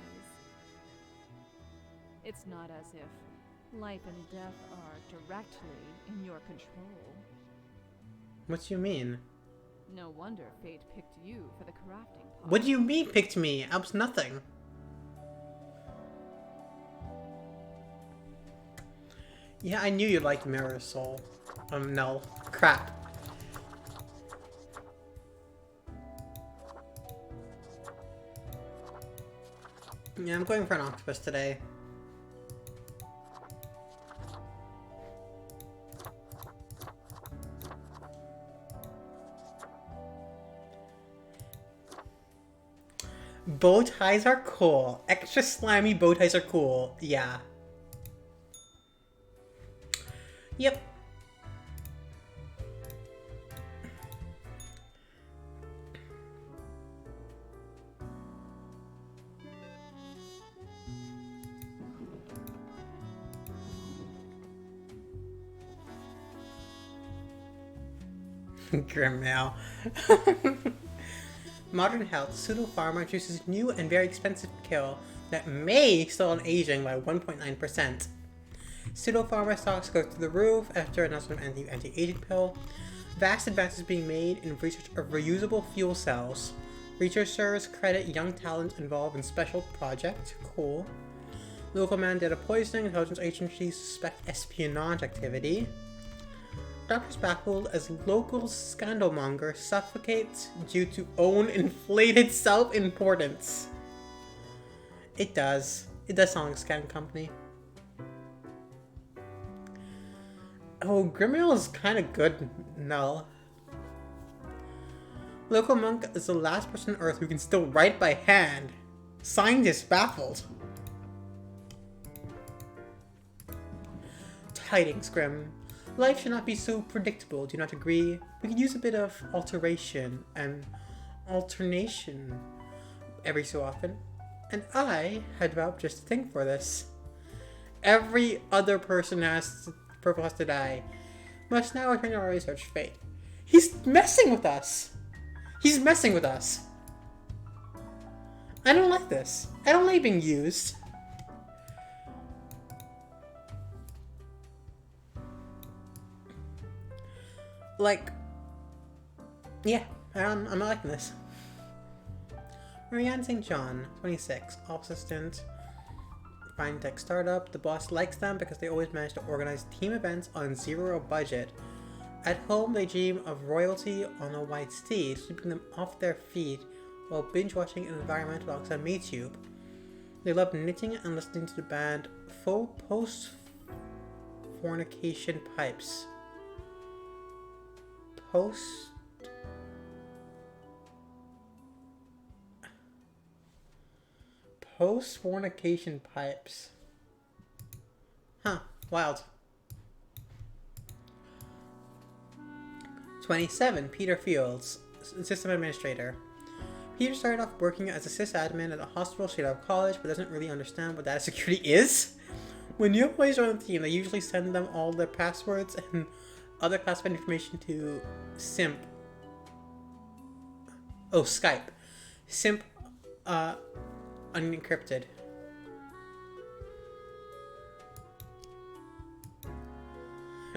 It's not as if life and death are directly in your control. What do you mean? No wonder fate picked you for the crafting part. What do you mean picked me? I was nothing. Yeah, I knew you'd like Mirror Soul. No. Crap. Yeah, I'm going for an octopus today. Bow ties are cool. Extra slimy bow ties are cool. Yeah. Yep. Grim now. Modern health, pseudo farmer introduces new and very expensive kill that may slow on aging by 1.9%. Pseudo farmer stocks go through the roof after announcement of anti-aging pill. Vast advances being made in research of reusable fuel cells. Researchers credit young talent involved in special project. Cool. Local man data poisoning. Intelligence agencies suspect espionage activity. Doctors baffled as local scandalmonger suffocates due to own inflated self-importance. It does. It does sound like a scam company. Oh, Grimiel is kind of good, Null. Local monk is the last person on Earth who can still write by hand. Scientist baffled. Tidings, Grim. Life should not be so predictable, do you not agree? We could use a bit of alteration and alternation every so often. And I had developed just a thing for this. Every other person purple has to die. Must now return to our research fate. He's messing with us! He's messing with us! I don't like this. I don't like being used. Like, yeah, I'm not liking this. Marianne St. John, 26, office assistant, fine tech startup. The boss likes them because they always manage to organize team events on zero budget. At home, they dream of royalty on a white steed, sweeping them off their feet while binge-watching environmental docs on MeTube. They love knitting and listening to the band Faux Post-Fornication Pipes. Post-fornication pipes. Huh, wild. 27, Peter Fields, system administrator. Peter started off working as a sysadmin at a hospital straight out of college, but doesn't really understand what data security is. When new employees join the team, they usually send them all their passwords and other classified information to Skype. Simp, unencrypted.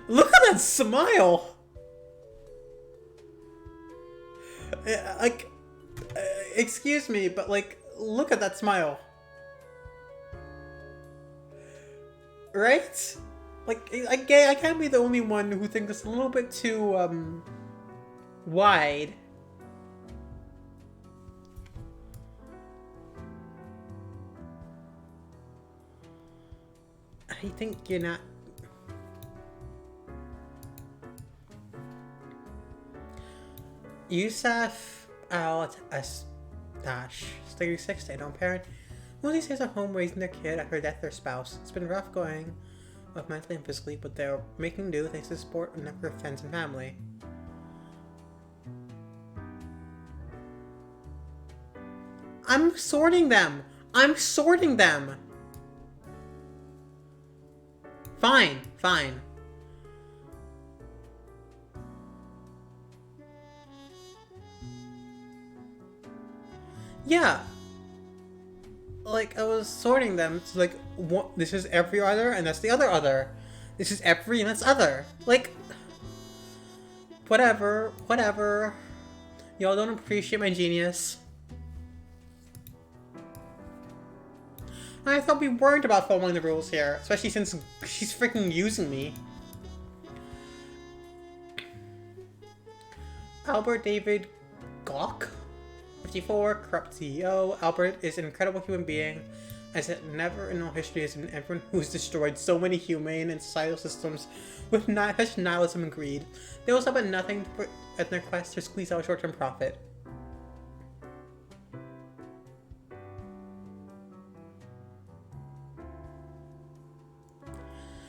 Look at that smile! Excuse me, but look at that smile. Right? I can't be the only one who thinks it's a little bit too, wide. I think you're not... Yusuf Al-Dash, 36, stay-at-home parent. Mostly stays at home raising their kid after the death of their spouse. It's been rough going, both mentally and physically, but they're making do thanks to the support of network of friends and family. I'm sorting them! I'm sorting them! Fine, fine. Yeah. I was sorting them to what, this is every other, and that's the other. This is every, and that's other. Whatever. Y'all don't appreciate my genius. I thought we weren't about following the rules here, especially since she's freaking using me. Albert David Gawk? 54, corrupt CEO. Albert is an incredible human being, as it never in all history has been everyone who's destroyed so many humane and societal systems with such nihilism and greed. They will stop at nothing at their quest to squeeze out short-term profit.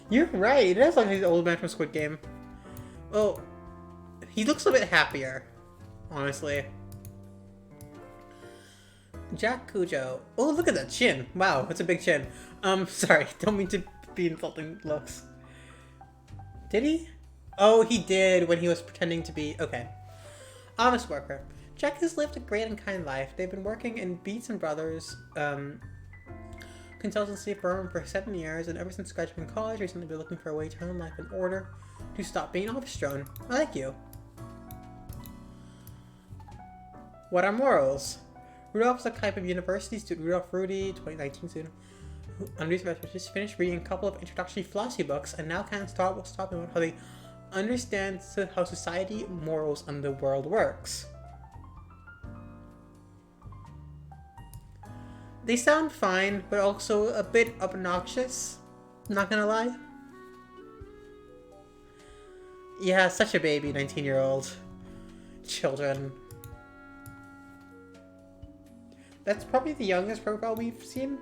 You're right, it is like the old man from Squid Game. Well, he looks a bit happier, honestly. Jack Cujo. Oh, look at that chin. Wow, that's a big chin. Sorry, don't mean to be insulting looks. Did he? Oh, he did when he was pretending to be... Okay. Office worker. Jack has lived a great and kind life. They've been working in Beats and Brothers, consultancy firm for 7 years, and ever since graduating college, recently been looking for a way to turn life in order to stop being office drone. I like you. What are morals? Rudolph is a type of university student. Rudolph Rudy, 2019 student, who just finished reading a couple of introductory philosophy books and now can't stop about how they understand how society, morals, and the world works. They sound fine, but also a bit obnoxious. Not gonna lie. Yeah, such a baby, 19-year-old. Children. That's probably the youngest profile we've seen.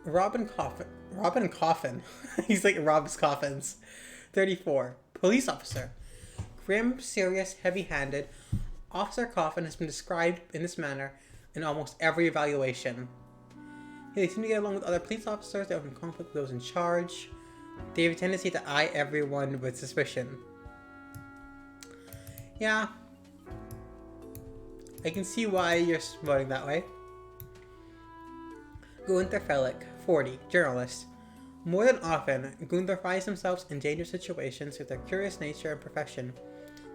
Robin Coffin. He's like Rob's Coffins. 34. Police officer. Grim, serious, heavy-handed. Officer Coffin has been described in this manner in almost every evaluation. They seem to get along with other police officers. They often conflict with those in charge. They have a tendency to eye everyone with suspicion. Yeah. I can see why you're voting that way. Gunther Felick, 40, journalist. More than often, Gunther finds themselves in dangerous situations with their curious nature and profession.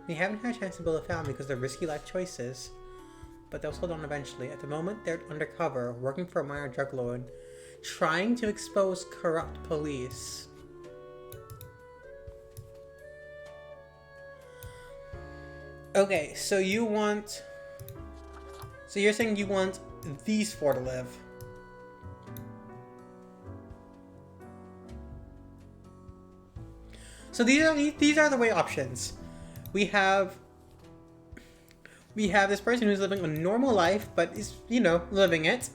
They haven't had a chance to build a family because of their risky life choices, but they'll slow down eventually. At the moment, they're undercover, working for a minor drug lord, trying to expose corrupt police. Okay, so you're saying you want these four to live. So these are the way options. We have this person who's living a normal life, but is, living it.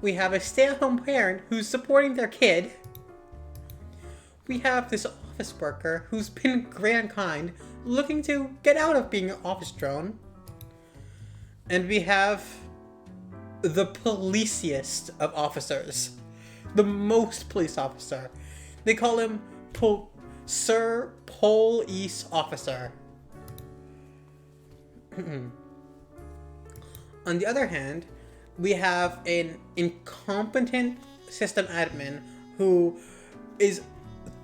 We have a stay-at-home parent who's supporting their kid. We have this office worker who's been great and kind, looking to get out of being an office drone. And we have the policiest of officers. The most police officer. They call him Sir Police Officer. On the other hand, we have an incompetent system admin who is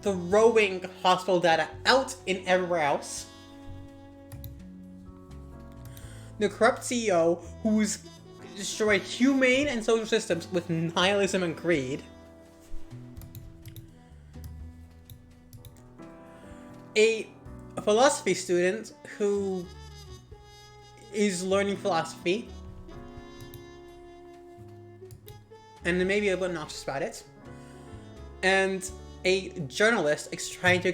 throwing hospital data out and everywhere else. The corrupt CEO who's destroyed humane and social systems with nihilism and greed. A philosophy student who is learning philosophy and maybe a bit obnoxious about it. And a journalist trying to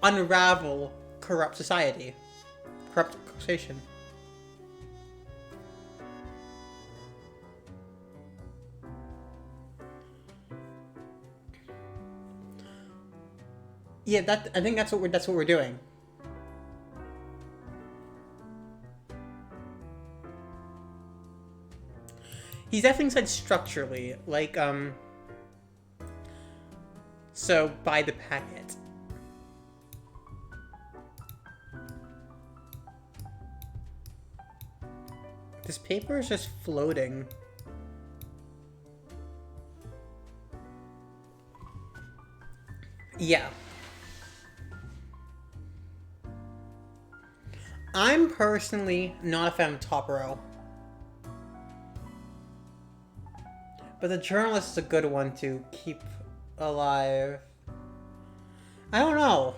unravel corrupt society. Corrupt conversation. Yeah, I think that's what we're doing. He's definitely said structurally, like, so buy the packet. This paper is just floating. Yeah. I'm personally not a fan of top row. But the journalist is a good one to keep alive. I don't know.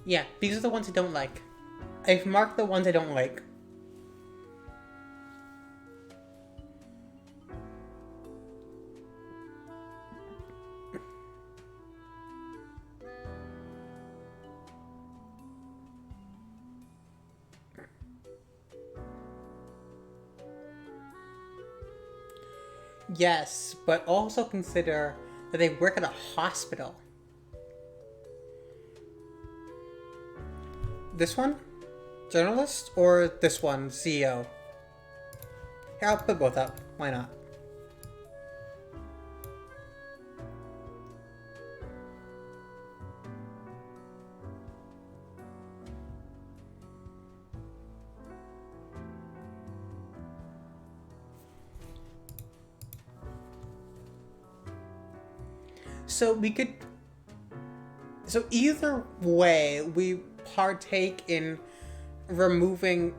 Yeah, these are the ones I don't like. I've marked the ones I don't like. Yes, but also consider that they work at a hospital. This one? Journalist? Or this one? CEO? Here, I'll put both up. Why not? So we could... So either way, we partake in removing...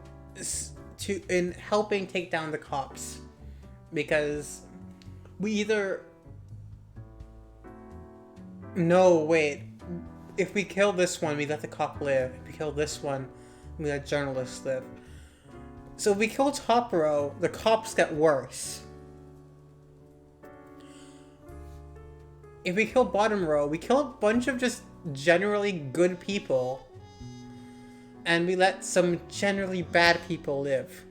in helping take down the cops. Because we either... No, wait. If we kill this one, we let the cop live. If we kill this one, we let journalists live. So if we kill top row, the cops get worse. If we kill bottom row, we kill a bunch of just generally good people. And we let some generally bad people live.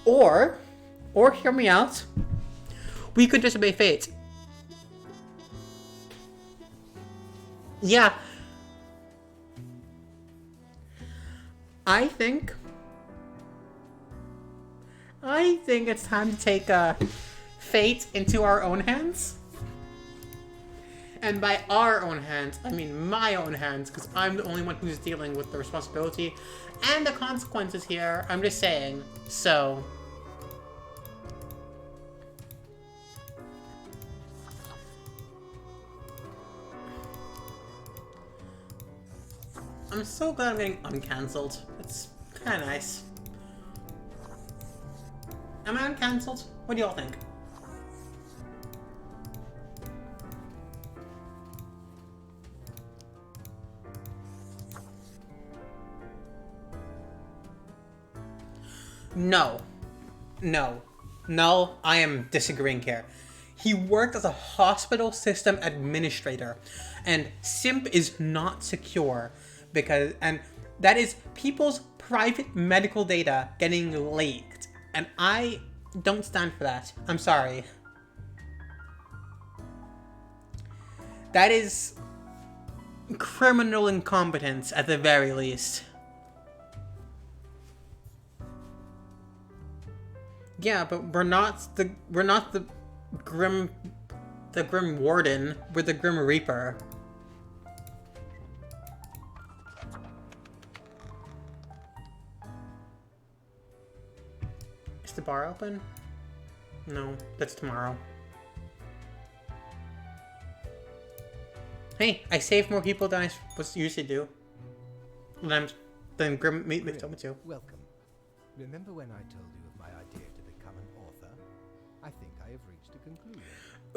Or hear me out, we could disobey fate. Yeah. I think it's time to take fate into our own hands. And by our own hands, I mean my own hands, because I'm the only one who's dealing with the responsibility and the consequences here. I'm just saying. So... I'm so glad I'm getting uncancelled. It's kind of nice. Am I uncancelled? What do y'all think? No. No, I am disagreeing here. He worked as a hospital system administrator, and SIMP is not secure because, and that is people's private medical data getting leaked, and I don't stand for that. I'm sorry. That is criminal incompetence at the very least. Yeah, but we're not the Grim Warden. We're the Grim Reaper. Is the bar open? No, that's tomorrow. Hey, I saved more people than I usually do. Than Grim told me to. Welcome. Remember when I told you of my idea to become an author? I think I have reached a conclusion.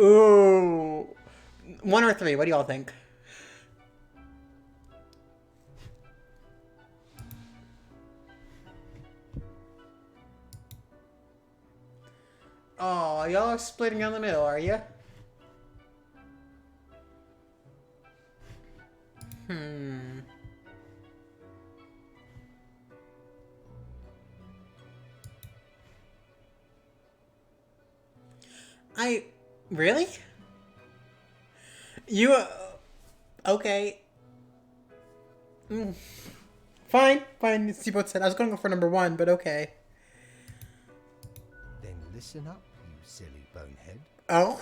Ooh. 1 or 3, what do y'all think? Oh, y'all are splitting down the middle, are you? Really? You, okay. Fine, see what said. I was gonna go for number 1, but okay. Then listen up, you silly bonehead. Oh?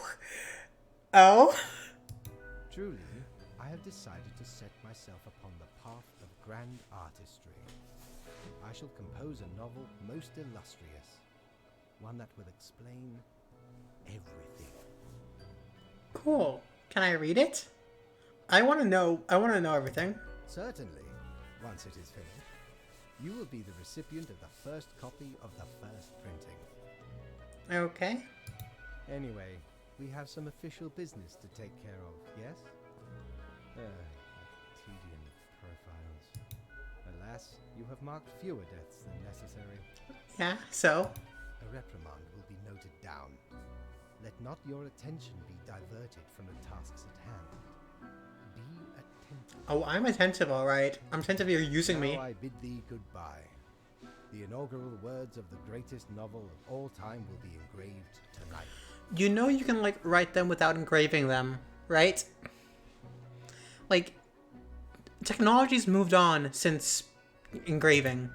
Truly, I have decided to set myself upon the path of grand artistry. I shall compose a novel most illustrious, one that will explain everything. Cool. Can I read it? I want to know everything. Certainly, once it is finished, you will be the recipient of the first copy of the first printing. Okay. Anyway, we have some official business to take care of, yes? Tedium Alas, you have marked fewer deaths than necessary. Yeah, so? A reprimand will be noted down. Let not your attention be diverted from the tasks at hand. Be attentive. Oh, I'm attentive, alright. I'm attentive you're using me. Now I bid thee goodbye. The inaugural words of the greatest novel of all time will be engraved tonight. You know you can, like, write them without engraving them, right? Like, technology's moved on since engraving.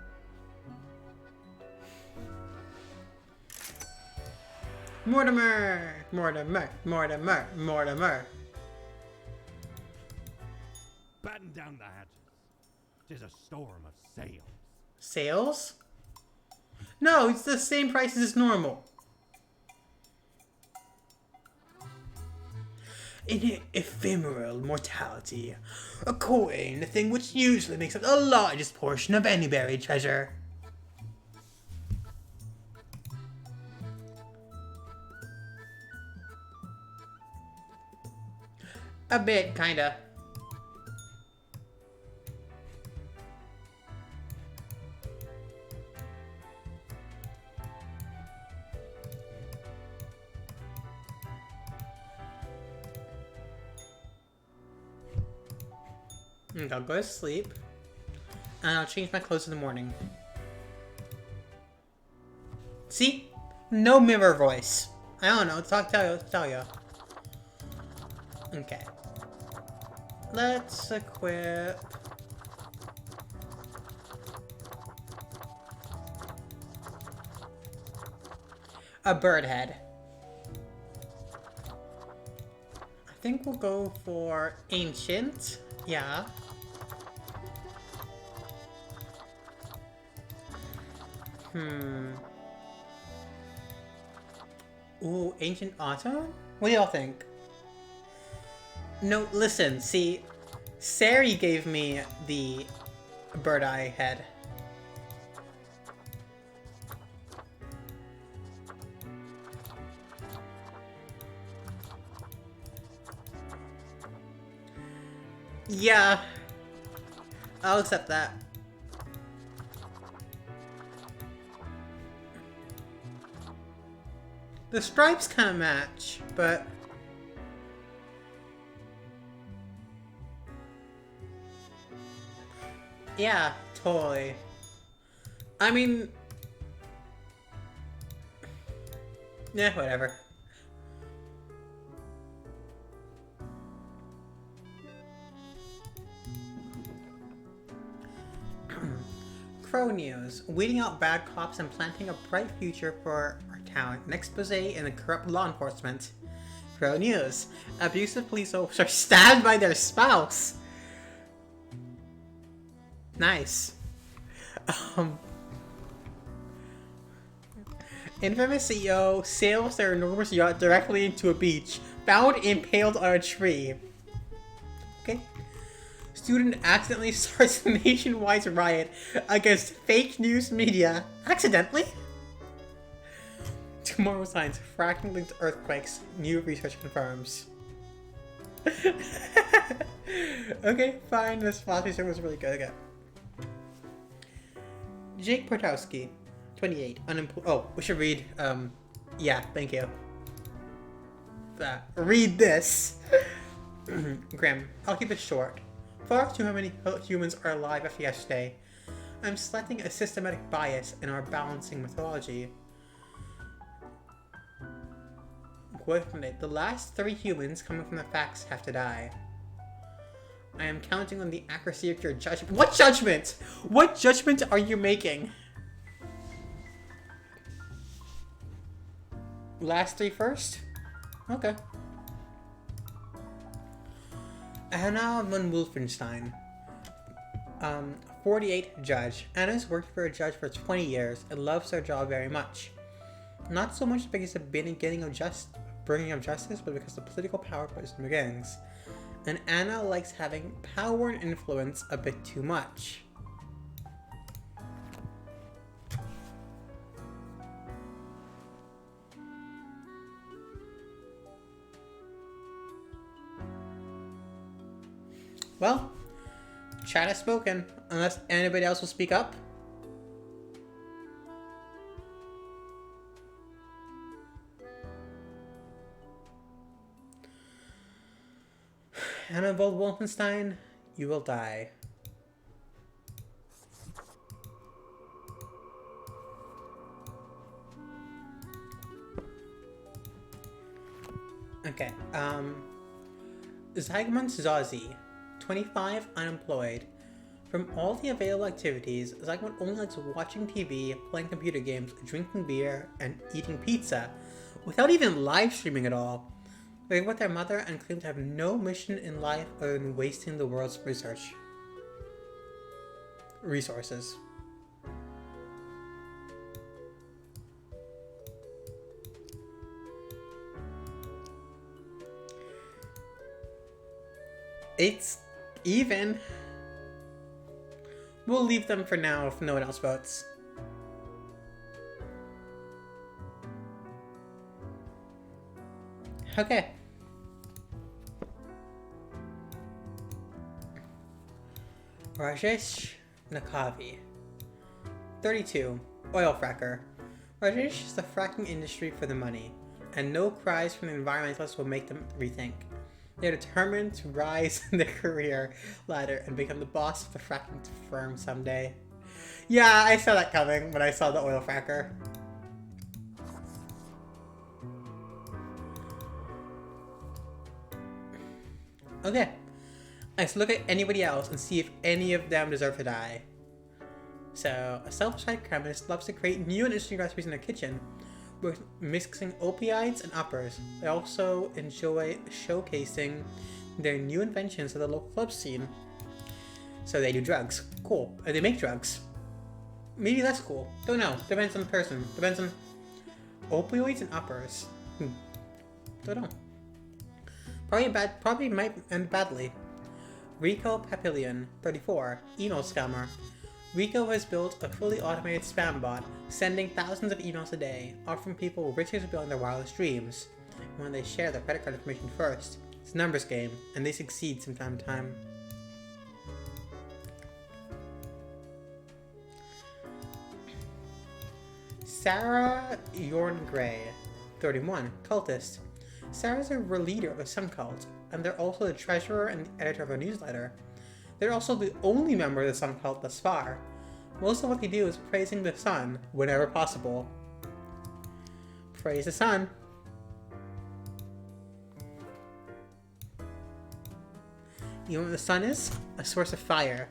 Mortimer! Mortimer! Mortimer! Mortimer! Batten down the hatches. 'Tis a storm of sails. Sales? No, it's the same price as normal. In ephemeral mortality, a coin, the thing which usually makes up the largest portion of any buried treasure. A bit, kinda. I'll go to sleep, and I'll change my clothes in the morning. See? No mirror voice. I don't know. Tell you. Okay. Let's equip... a bird head. I think we'll go for ancient. Yeah. Ooh, ancient auto? What do y'all think? No, listen, see, Sari gave me the bird eye head. Yeah, I'll accept that. The stripes kind of match, but... yeah, totally. I mean... yeah, whatever. Crow News. Weeding out bad cops and planting a bright future for our town. An expose in the corrupt law enforcement. Crow News. Abusive police officers stabbed by their spouse. Nice. Infamous CEO sails their enormous yacht directly into a beach. Found impaled on a tree. Okay. Student accidentally starts a nationwide riot against fake news media. Accidentally? Tomorrow Science. Fracking linked earthquakes. New research confirms. Okay, fine. This last research was really good. Okay. Jake Portowski, 28, unemployed. Oh, we should read, yeah, thank you. Read this. Grim, I'll keep it short. Far too many humans are alive after yesterday. I'm selecting a systematic bias in our balancing methodology. Quote from it, the last 3 humans coming from the facts have to die. I am counting on the accuracy of your judgment. What judgment? What judgment are you making? Last 3 first? Okay. Anna von Wolfenstein. 48 judge. Anna's worked for a judge for 20 years and loves her job very much. Not so much because of bringing of justice, but because the political power person begins. And Anna likes having power and influence a bit too much. Well, Chat has spoken. Unless anybody else will speak up. Anna Vold Wolfenstein, you will die. Okay, Zygmunt Zazi, 25, unemployed. From all the available activities, Zygmunt only likes watching TV, playing computer games, drinking beer, and eating pizza, without even live streaming at all. They live with their mother and claim to have no mission in life other than wasting the world's resources. It's even. We'll leave them for now if no one else votes. Okay. Rajesh Nakavi, 32, oil fracker. Rajesh is the fracking industry for the money, and no cries from the environmentalists will make them rethink. They're determined to rise in their career ladder and become the boss of the fracking firm someday. Yeah, I saw that coming when I saw the oil fracker. Okay, let's look at anybody else and see if any of them deserve to die. So, a self-side chemist loves to create new and interesting recipes in their kitchen, with mixing opioids and uppers. They also enjoy showcasing their new inventions to the local club scene. So they do drugs. Cool. They make drugs. Maybe that's cool. Don't know. Depends on the person. Depends on opioids and uppers. Don't know. Probably might end badly. Rico Papillion, 34, email scammer. Rico has built a fully automated spam bot, sending thousands of emails a day, offering people riches beyond their wildest dreams. When they share their credit card information first, it's a numbers game, and they succeed from time to time. Sarah Yorn Gray, 31, cultist. Sarah's a leader of a sun cult, and they're also the treasurer and the editor of a newsletter. They're also the only member of the sun cult thus far. Most of what they do is praising the sun whenever possible. Praise the sun. You know what the sun is? A source of fire.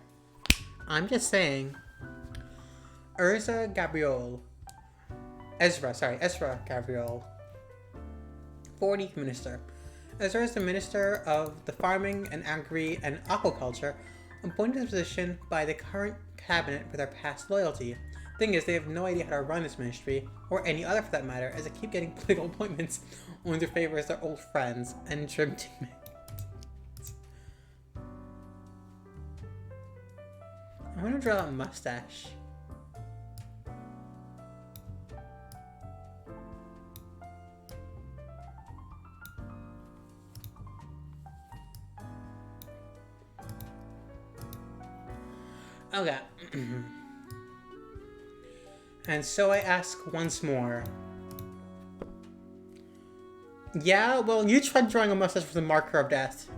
I'm just saying. Ezra Gabriel, 40 minister. Ezra is the minister of the farming and agri and aquaculture, appointed to the position by the current cabinet for their past loyalty. Thing is, they have no idea how to run this ministry, or any other for that matter, as they keep getting political appointments only to favor as their old friends and trim teammates. I want to draw a mustache. Okay. And so I ask once more. Yeah, well, you tried drawing a mustache with the marker of death.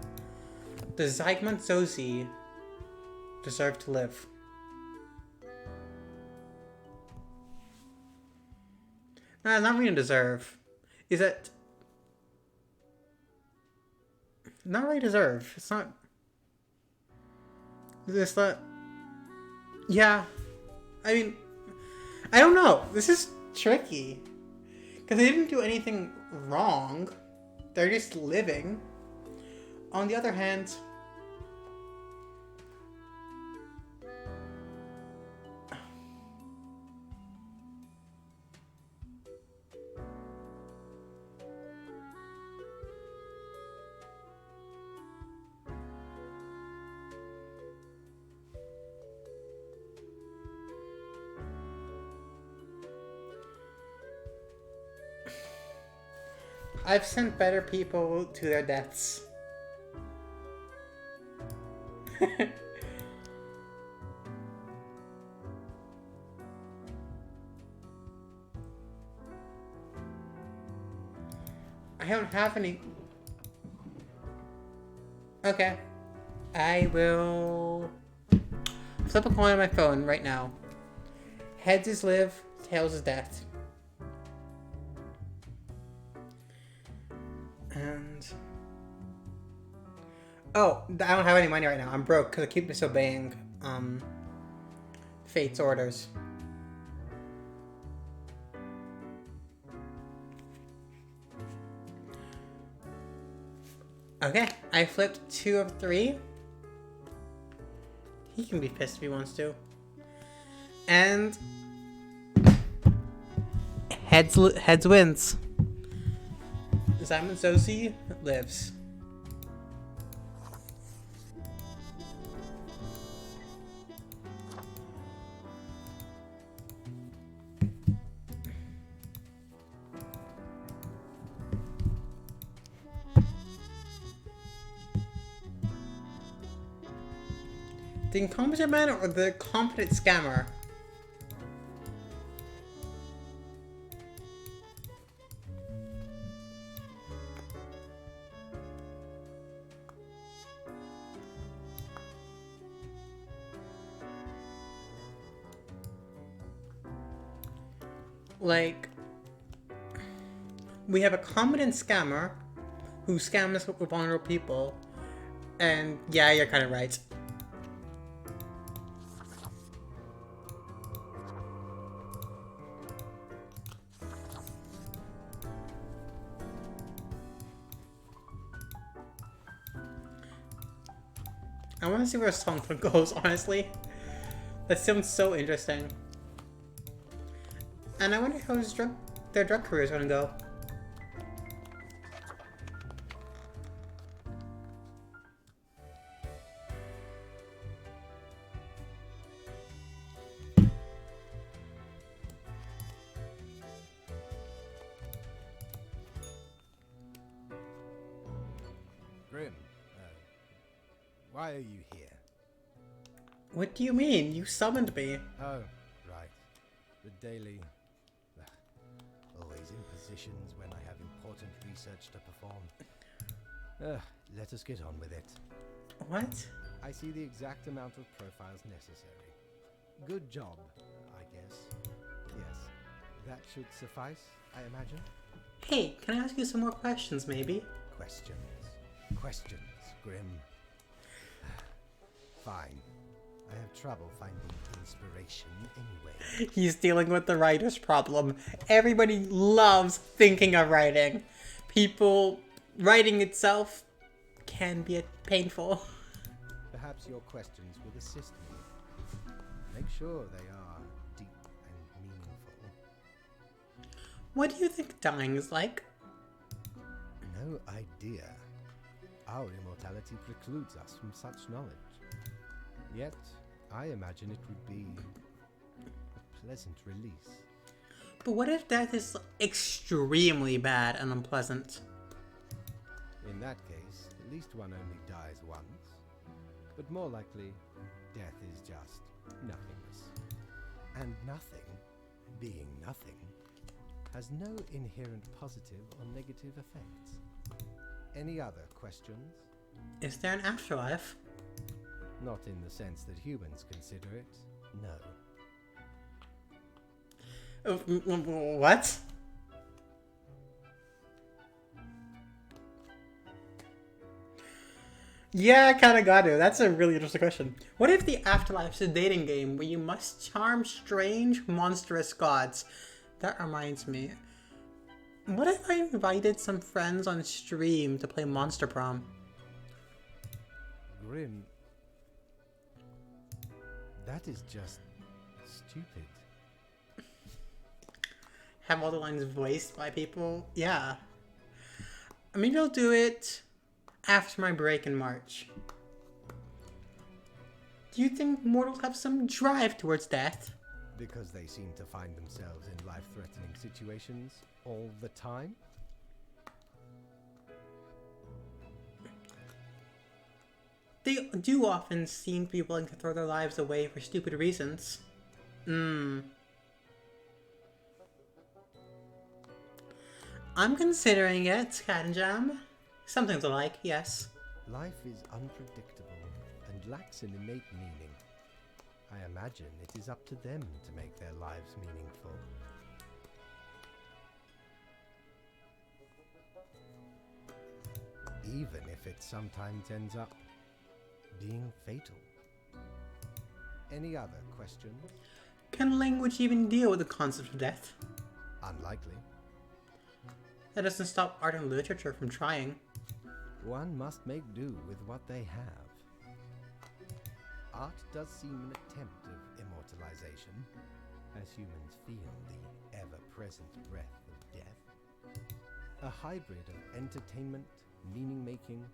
Does Zygmunt Zozi deserve to live? Nah, not really deserve. Is it? Not really deserve. It's not. It's not. Yeah. I mean, I don't know. This is tricky. Because they didn't do anything wrong. They're just living. On the other hand, I've sent better people to their deaths. I don't have any... Okay. I will... flip a coin on my phone right now. Heads is live, tails is death. And... oh, I don't have any money right now. I'm broke because I keep disobeying, Fate's orders. Okay, I flipped 2 of 3. He can be pissed if he wants to. And... heads wins. Simon Zosi lives. The incompetent man or the competent scammer? Like, we have a competent scammer who scams us with vulnerable people, and yeah, you're kind of right. I want to see where Song goes, honestly. That sounds so interesting. And I wonder how their drug career is going to go. Grim, why are you here? What do you mean? You summoned me. Oh, right. The daily... always in positions when I have important research to perform. Let us get on with it. What? I see the exact amount of profiles necessary. Good job, I guess. Yes, that should suffice, I imagine. Hey, can I ask you some more questions, maybe? Questions. Questions, Grim. Fine. I have trouble finding inspiration anyway. He's dealing with the writer's problem. Everybody loves thinking of writing. Writing itself can be painful. Perhaps your questions will assist me. Make sure they are deep and meaningful. What do you think dying is like? No idea. Our immortality precludes us from such knowledge. Yet, I imagine it would be a pleasant release. But what if death is extremely bad and unpleasant? In that case, at least one only dies once. But more likely, death is just nothingness. And nothing, being nothing, has no inherent positive or negative effects. Any other questions? Is there an afterlife? Not in the sense that humans consider it, no. What? Yeah, I kinda got to. That's a really interesting question. What if the afterlife is a dating game where you must charm strange, monstrous gods? That reminds me. What if I invited some friends on stream to play Monster Prom? Grim. That is just stupid. Have all the lines voiced by people? Yeah. Maybe I'll do it after my break in March. Do you think mortals have some drive towards death? Because they seem to find themselves in life-threatening situations all the time? They do often seem to be willing to throw their lives away for stupid reasons. I'm considering it, Cat and Jam. Something to like, yes. Life is unpredictable and lacks an innate meaning. I imagine it is up to them to make their lives meaningful. Even if it sometimes ends up being fatal. Any other questions? Can language even deal with the concept of death? Unlikely. That doesn't stop art and literature from trying. One must make do with what they have. Art does seem an attempt of immortalization, as humans feel the ever-present breath of death. A hybrid of entertainment, meaning-making,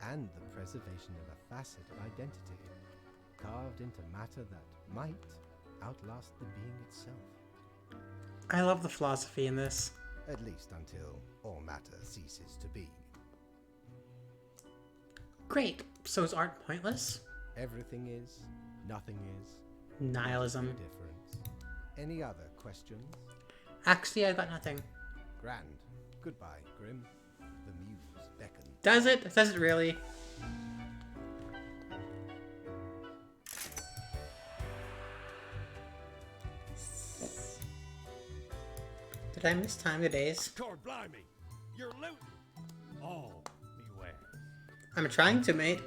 and the preservation of a facet of identity, carved into matter that might outlast the being itself. I love the philosophy in this. At least until all matter ceases to be. Great. So is art pointless? Everything is, nothing is. Nihilism. Difference. Any other questions? Actually, I got nothing. Grand. Goodbye, Grim. The muse beckons. Does it? Does it really? Did I miss time of days? Cord blimey! You're looting! Oh, beware. I'm trying to, mate.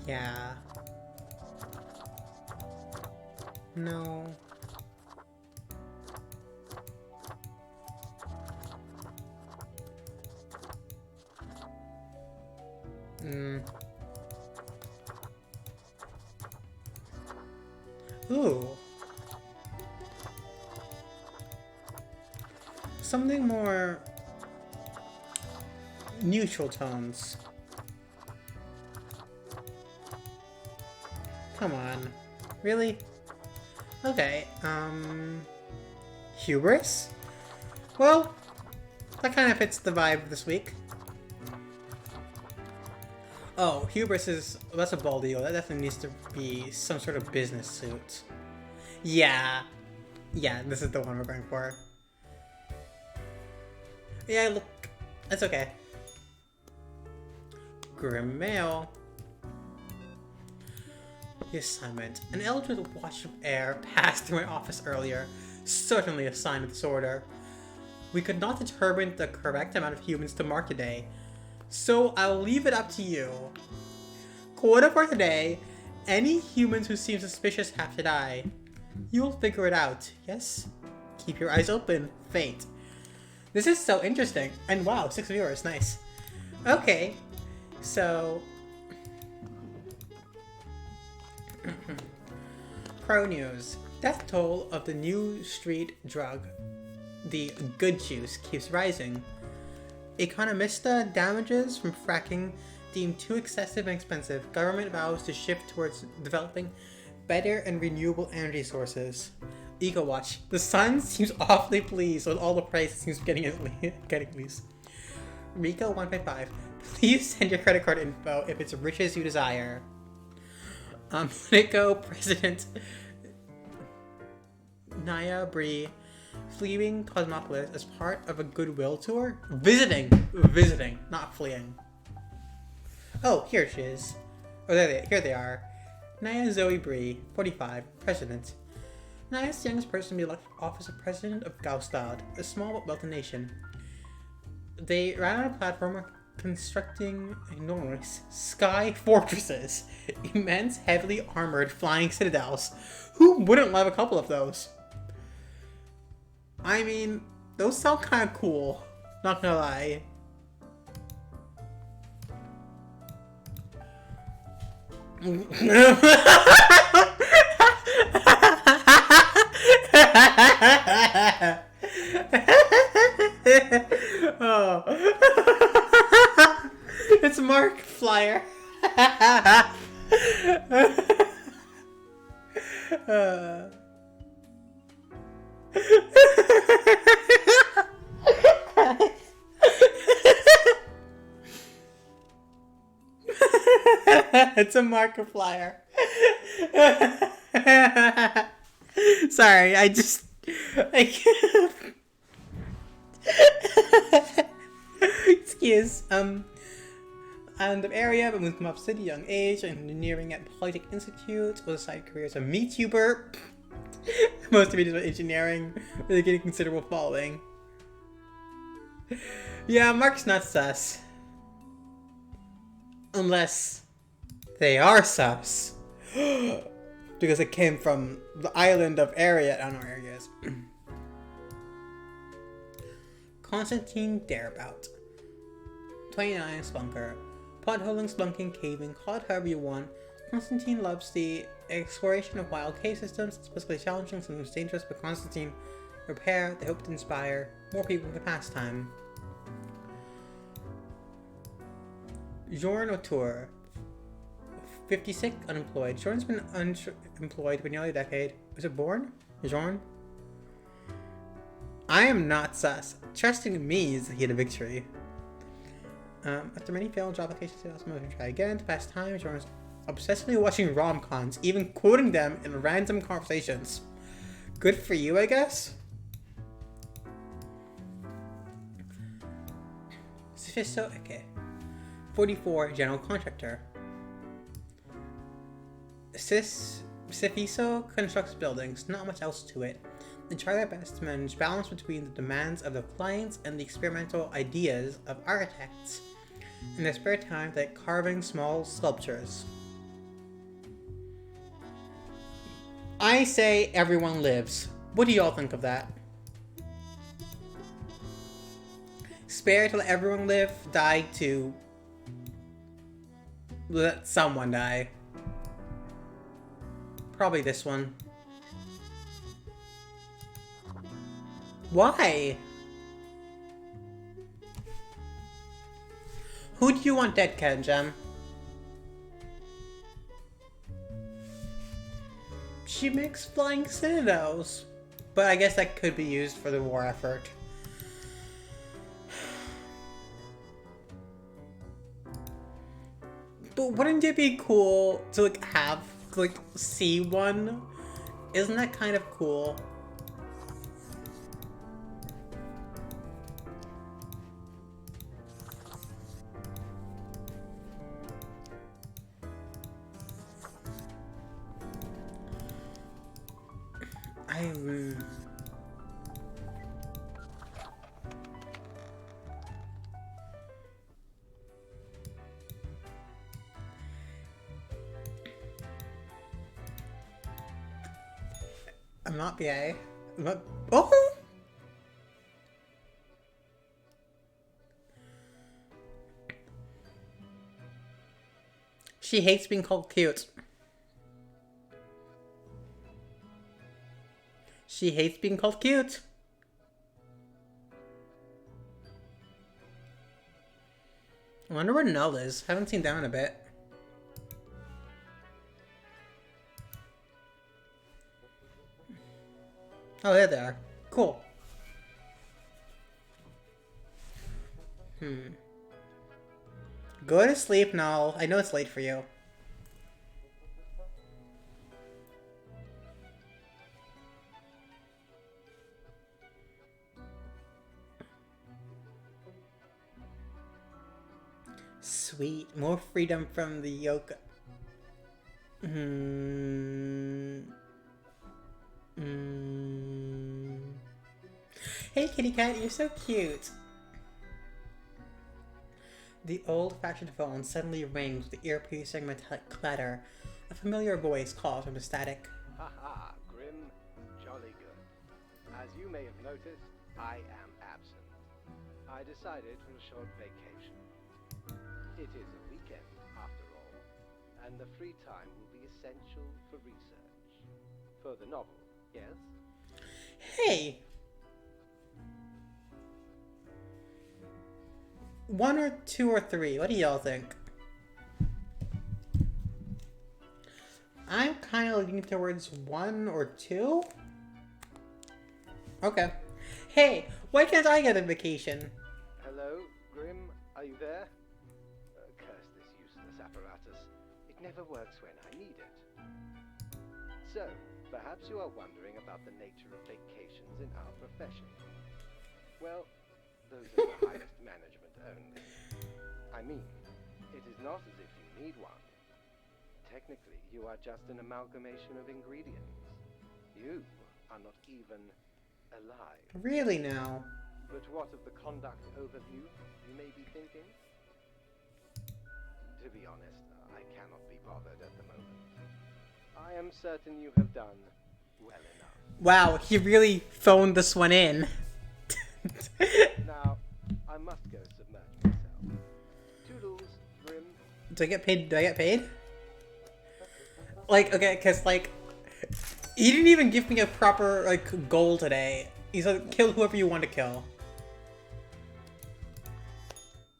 Yeah. No. Ooh. Something more neutral tones. Come on. Really? Okay, hubris? Well, that kind of fits the vibe this week. Oh, hubris is... that's a ball deal. That definitely needs to be some sort of business suit. Yeah. Yeah, this is the one we're going for. Yeah, look. That's okay. Grim mail. The assignment. An eldritch wash of air passed through my office earlier. Certainly a sign of disorder. We could not determine the correct amount of humans to mark today, so I'll leave it up to you. Quota for today. Any humans who seem suspicious have to die. You'll figure it out, yes? Keep your eyes open. Fate. This is so interesting. And wow, 6 viewers. Nice. Okay. So... Pro news. Death toll of the new street drug, the good juice, keeps rising. Economista damages from fracking deemed too excessive and expensive. Government vows to shift towards developing better and renewable energy sources. EcoWatch. The sun seems awfully pleased with all the prices seems getting loose. Rico 155. Please send your credit card info if it's riches you desire. Politico President Naya Bree fleeing Cosmopolis as part of a goodwill tour? Visiting, not fleeing. Oh, here she is. Oh, here they are. Naya Zoe Bree, 45, President. Naya's the youngest person to be elected office of President of Gaustad, a small but wealthy nation. They ran on a platform constructing enormous sky fortresses, immense, heavily armored flying citadels. Who wouldn't love a couple of those? I mean, those sound kind of cool, not gonna lie. Oh. It's Mark Flyer. It's a Markiplier. Sorry, I just... Excuse. And the area, but moved from up city young age, engineering at Polytech Institute, with a side career as a MeTuber. Most of it is about engineering, really getting considerable following. Yeah, Mark's not sus. Unless they are sus. Because it came from the island of area. I don't know where area is. Constantine Darabout. 29 Spunker. Potholing, spelunking, caving, call it however you want. Constantine loves the exploration of wild cave systems. It's basically challenging, sometimes dangerous, but Constantine repair, they hope to inspire more people with the pastime. Jorn O'Toole. 56, unemployed. Jorn's been unemployed for nearly a decade. Was it born? Jorn? I am not sus. Trusting me is the key to victory. After many failed job applications, he also moved to try again. To pass time, Jorn's obsessively watching rom-coms, even quoting them in random conversations. Good for you, I guess? Sophisto Eke. 44, general contractor. Sophisto constructs buildings, not much else to it. They try their best to manage balance between the demands of the clients and the experimental ideas of architects. In their spare time, they like carving small sculptures. I say everyone lives. What do y'all think of that? Spare to let everyone live, die to let someone die. Probably this one. Why? Who do you want dead, Kenjam? She makes flying citadels. But I guess that could be used for the war effort. But wouldn't it be cool to like have, like, see one? Isn't that kind of cool? I'm not BA. I'm not... Oh! She hates being called cute. She hates being called cute. I wonder where Null is. Haven't seen them in a bit. Oh, there they are. Cool. Go to sleep, Null. I know it's late for you. Sweet. More freedom from the yoke. Hey, kitty cat, you're so cute. The old-fashioned phone suddenly rings with the ear-piercing metallic clatter. A familiar voice calls from the static. Haha, Grim. Jolly good. As you may have noticed, I am absent. I decided for a short vacation. It is a weekend, after all, and the free time will be essential for research. For the novel, yes? Hey! 1 or 2 or 3, what do y'all think? I'm kind of leaning towards 1 or 2. Okay. Hey, why can't I get a vacation? Hello, Grim, are you there? Curse this useless apparatus. It never works when I need it. So, perhaps you are wondering about the nature of vacations in our profession. Well, those are the highest management only. I mean, it is not as if you need one. Technically, you are just an amalgamation of ingredients. You are not even alive. Really now? But what of the conduct overview, you may be thinking? To be honest, I cannot be bothered at the moment. I am certain you have done well enough. Wow, he really phoned this one in. Now, I must go submerge myself. Toodles, Grim. Do I get paid? Do I get paid? Like, okay, because, like, he didn't even give me a proper, like, goal today. He said, kill whoever you want to kill.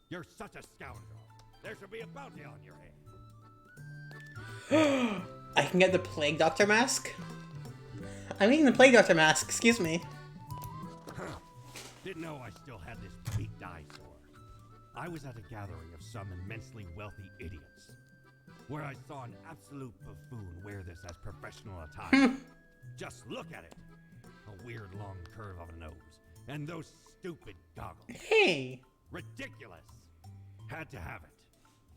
You're such a scoundrel. There should be a bounty on your head. I can get the Plague Doctor mask? I'm getting the Plague Doctor mask, excuse me. Didn't know I still had this big dinosaur. I was at a gathering of some immensely wealthy idiots, where I saw an absolute buffoon wear this as professional attire. Just look at it. A weird long curve of a nose, and those stupid goggles. Hey! Ridiculous. Had to have it.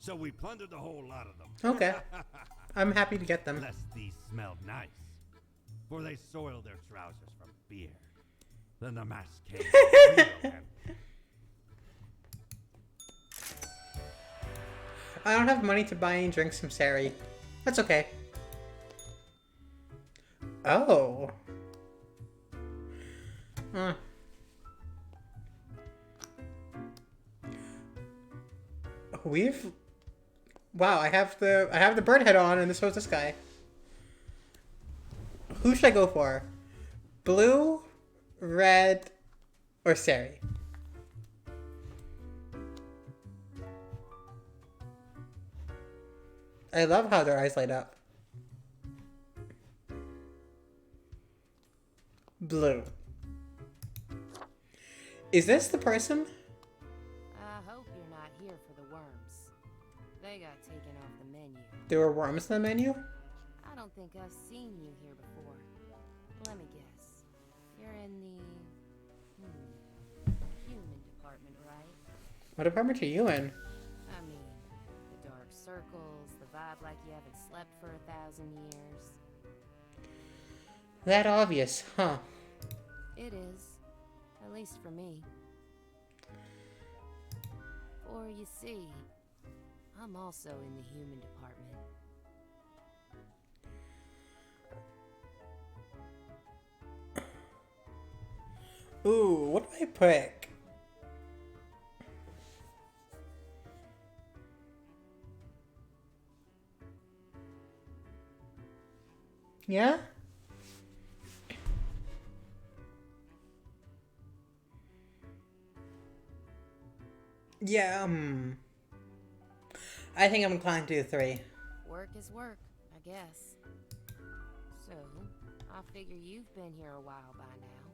So we plundered the whole lot of them. Okay. I'm happy to get them. Lest these smelled nice, for they soiled their trousers from beer. Then the mask came. Real and I don't have money to buy any drinks from Sari. That's okay. Oh. Huh. Wow, I have the bird head on, and so is this guy. Who should I go for? Blue, red, or Sari? I love how their eyes light up. Blue. Is this the person? I hope you're not here for the worms. They got taken off the menu. There were worms in the menu? I don't think I've seen you here before. Let me guess. You're in the human department, right? What department are you in? I mean, the dark circles, the vibe like you haven't slept for 1,000 years. That obvious, huh? It is. At least for me. For you see, I'm also in the human department. Ooh, what do I pick? Yeah? Yeah, I think I'm inclined to do 3. Work is work, I guess. So, I figure you've been here a while by now.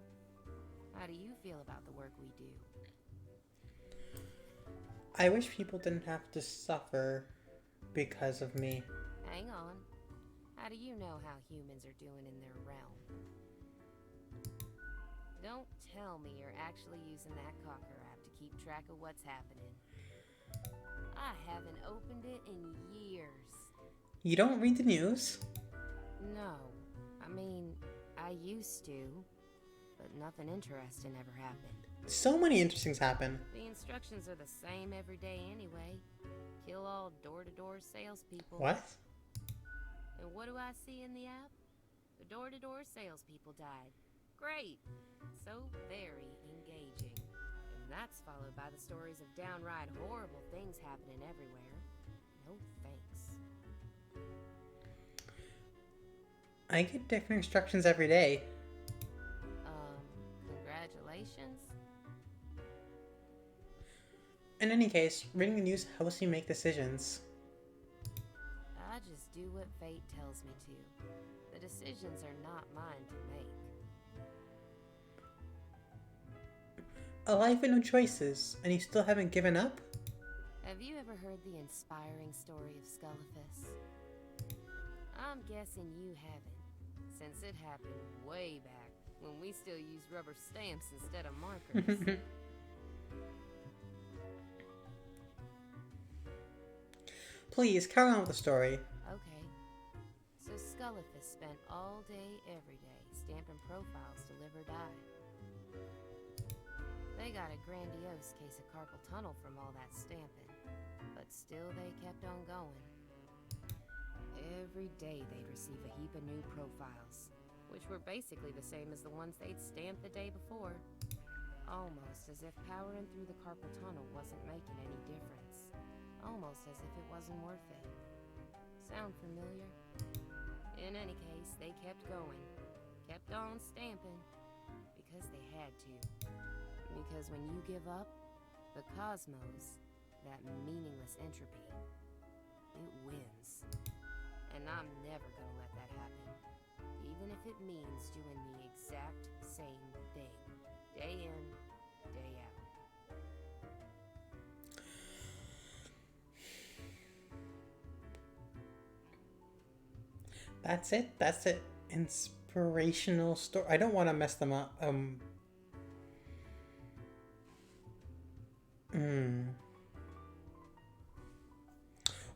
How do you feel about the work we do? I wish people didn't have to suffer because of me. Hang on. How do you know how humans are doing in their realm? Don't tell me you're actually using that cocker app to keep track of what's happening. I haven't opened it in years. You don't read the news? No. I mean, I used to, but nothing interesting ever happened. So many interesting things happen. The instructions are the same every day anyway. Kill all door-to-door salespeople. What? And what do I see in the app? The door-to-door salespeople died. Great! So very engaging. And that's followed by the stories of downright horrible things happening everywhere. No thanks. I get different instructions every day. Congratulations? In any case, reading the news helps you make decisions. I I just do what fate tells me to. The decisions are not mine to make. A life with no choices, and you still haven't given up? Have you ever heard the inspiring story of Scullifus? I'm guessing you haven't, since it happened way back when we still used rubber stamps instead of markers. Please, carry on with the story. Okay. So Scullifus spent all day, every day, stamping profiles to live or die. They got a grandiose case of carpal tunnel from all that stamping, but still they kept on going. Every day they'd receive a heap of new profiles, which were basically the same as the ones they'd stamped the day before. Almost as if powering through the carpal tunnel wasn't making any difference. Almost as if it wasn't worth it. Sound familiar? In any case, they kept going. Kept on stamping. Because they had to. Because when you give up, the cosmos, that meaningless entropy, it wins. And I'm never gonna let that happen. Even if it means doing the exact same thing. Day in, day out. That's it? That's it? Inspirational story? I don't want to mess them up.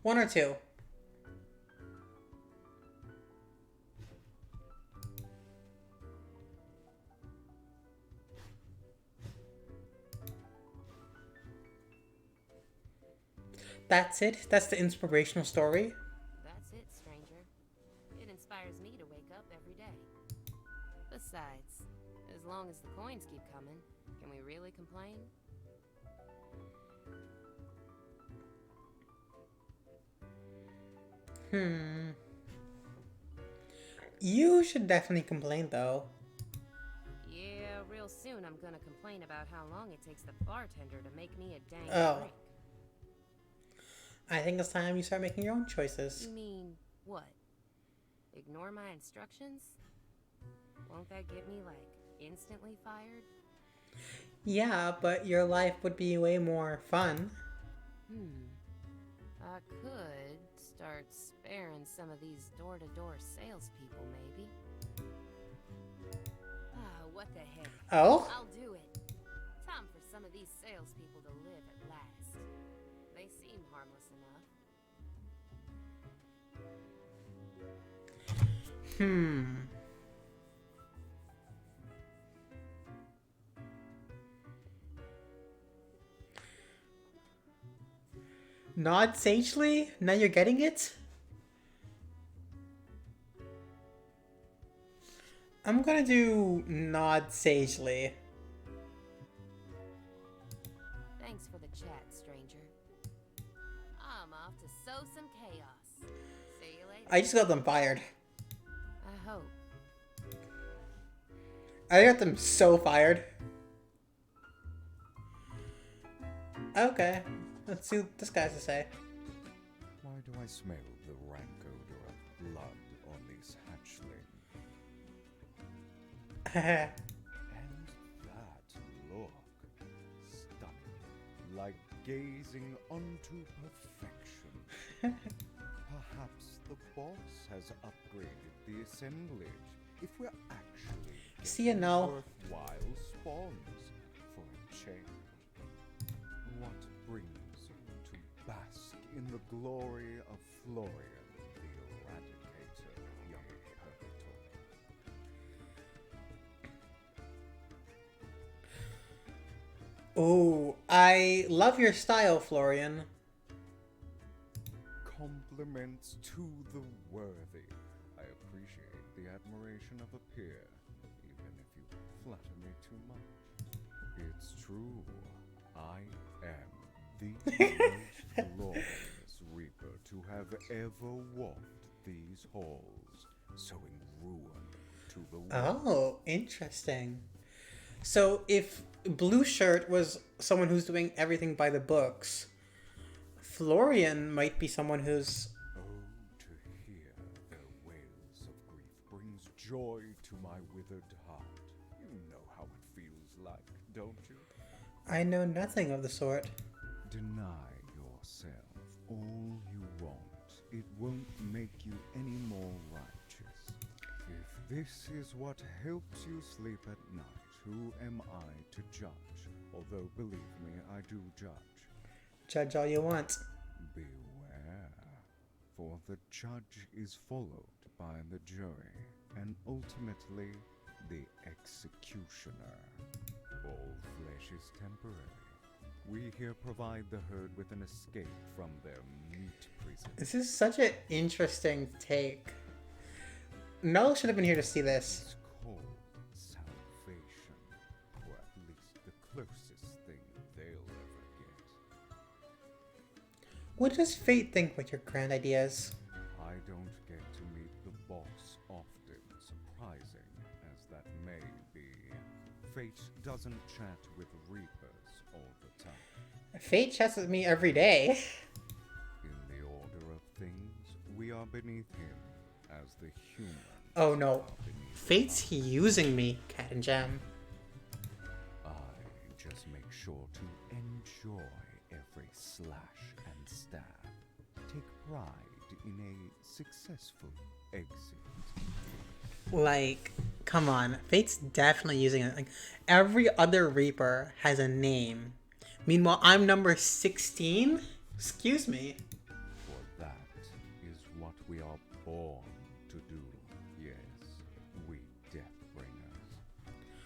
One or two? That's it? That's the inspirational story? That's it, stranger. It inspires me to wake up every day. Besides, as long as the coins keep coming, can we really complain? You should definitely complain, though. Yeah, real soon I'm gonna complain about how long it takes the bartender to make me a dang drink. I think it's time you start making your own choices. You mean, what? Ignore my instructions? Won't that get me, like, instantly fired? Yeah, but your life would be way more fun. I could start sparing some of these door-to-door salespeople, maybe. What the heck? Oh? I'll do it. Time for some of these salespeople to live at last. They seem harmless enough. Nod sagely? Now you're getting it? I'm gonna do nod sagely. Thanks for the chat, stranger. I'm off to sow some chaos. See you later. I just got them fired. I hope. I got them so fired. Okay, let's see what this guy has to say. Why do I smell the rank odor of blood on these hatchlings? And that look, stunning, like gazing unto perfection. Perhaps the boss has upgraded the assemblage. If we're actually See you now. worthwhile spawns for a change. What brings you to bask in the glory of Florian, the Eradicator, young purgatory? Oh, I love your style, Florian. Compliments to the worthy. I appreciate the admiration of a peer, even if you flatter me too much. It's true. I am the most glorious reaper to have ever walked these halls, sowing ruin to the world. Oh, interesting. So if Blue Shirt was someone who's doing everything by the books, Florian might be someone who's... Oh, to joy to my withered heart. You know how it feels like, don't you? I know nothing of the sort. Deny yourself all you want. It won't make you any more righteous. If this is what helps you sleep at night, who am I to judge? Although, believe me, I do judge. Judge all you want. Beware, for the judge is followed by the jury, and ultimately the executioner. All flesh is temporary. We here provide the herd with an escape from their meat prison. This is such an interesting take. Noel should have been here to see this. It's called salvation, or at least the closest thing they'll ever get. What does Fate think with your grand ideas? I don't get to meet the boss often, surprising as that may be. Fate doesn't chat with Reapers all the time. Fate chats with me every day. In the order of things, we are beneath him, as the humans Oh no. are beneath Fate's us. using me, Cat and Jam. I just make sure to enjoy every slash and stab. Take pride in a successful exit. Like, come on. Fate's definitely using it. Like, every other Reaper has a name. Meanwhile, I'm number 16? Excuse me. For that is what we are born to do. Yes, we Deathbringers.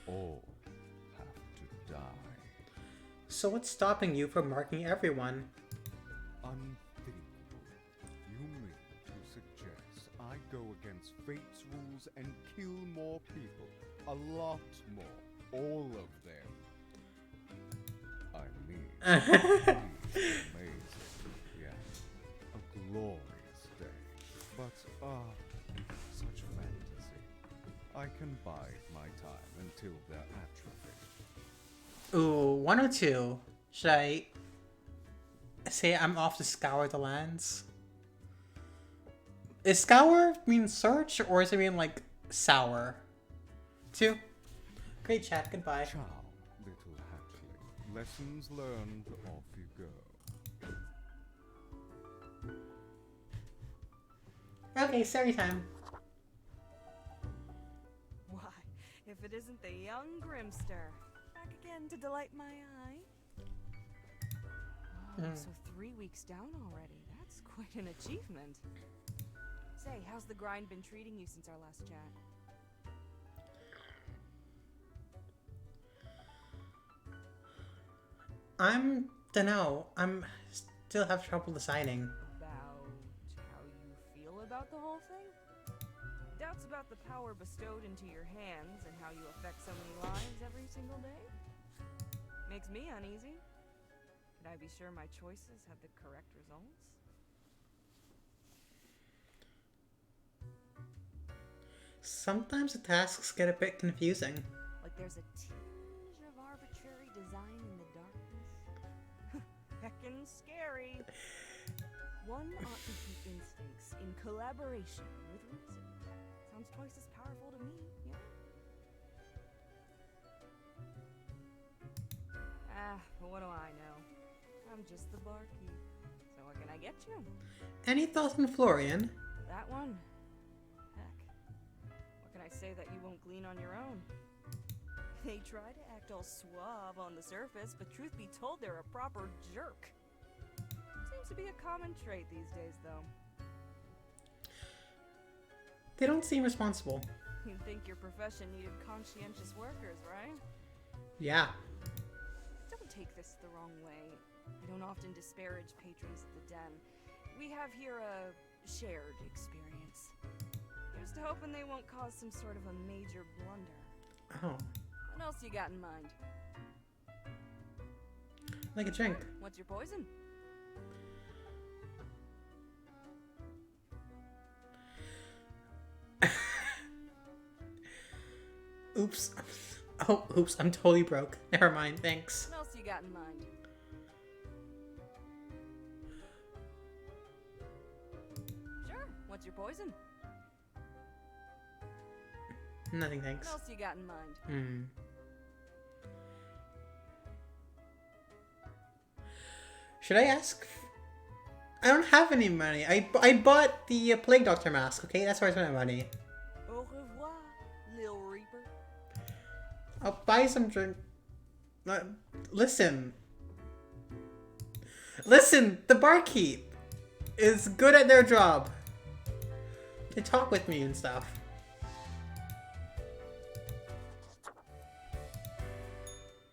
All have to die. So what's stopping you from marking everyone? Unthinkable. You mean to suggest I go against fate's rules and kill more people? A lot more. All of them. I mean, amazing. Yes. A glorious day. But, such fantasy. I can bide my time until they're atrophied. Ooh, 102. Should I say I'm off to scour the lands? Is scour mean search, or does it mean like sour? 2. Great chat, goodbye. Ciao, little hatchling. Lessons learned, off you go. Okay, story time. Why, if it isn't the young Grimster, back again to delight my eye. Oh, so 3 weeks down already. That's quite an achievement. Say, how's the grind been treating you since our last chat? Dunno. I'm still have trouble deciding. About how you feel about the whole thing? Doubts about the power bestowed into your hands and how you affect so many lives every single day? Makes me uneasy. Can I be sure my choices have the correct results? Sometimes the tasks get a bit confusing. Like there's a tinge of arbitrary design in the darkness? Heckin' scary. One ought to keep instincts in collaboration with reason. Sounds twice as powerful to me, yeah? But what do I know? I'm just the barkeep. So what can I get you? Any thoughts on Florian? That one? Heck. What can I say that you won't glean on your own? They try to act all suave on the surface, but truth be told, they're a proper jerk. Seems to be a common trait these days, though. They don't seem responsible. You'd think your profession needed conscientious workers, right? Yeah. Don't take this the wrong way. I don't often disparage patrons of the den. We have here a shared experience. Here's to hoping they won't cause some sort of a major blunder. Oh. What else you got in mind? Like a drink. What's your poison? Oops. Oh, oops. I'm totally broke. Never mind. Thanks. What else you got in mind? Sure. What's your poison? Nothing, What thanks. else you got in mind? Hmm. Should I ask? I don't have any money. I bought the Plague Doctor mask, okay? That's where I spent my money. Au revoir, Lil Reaper. I'll buy some drink. Listen. Listen, the barkeep is good at their job. They talk with me and stuff.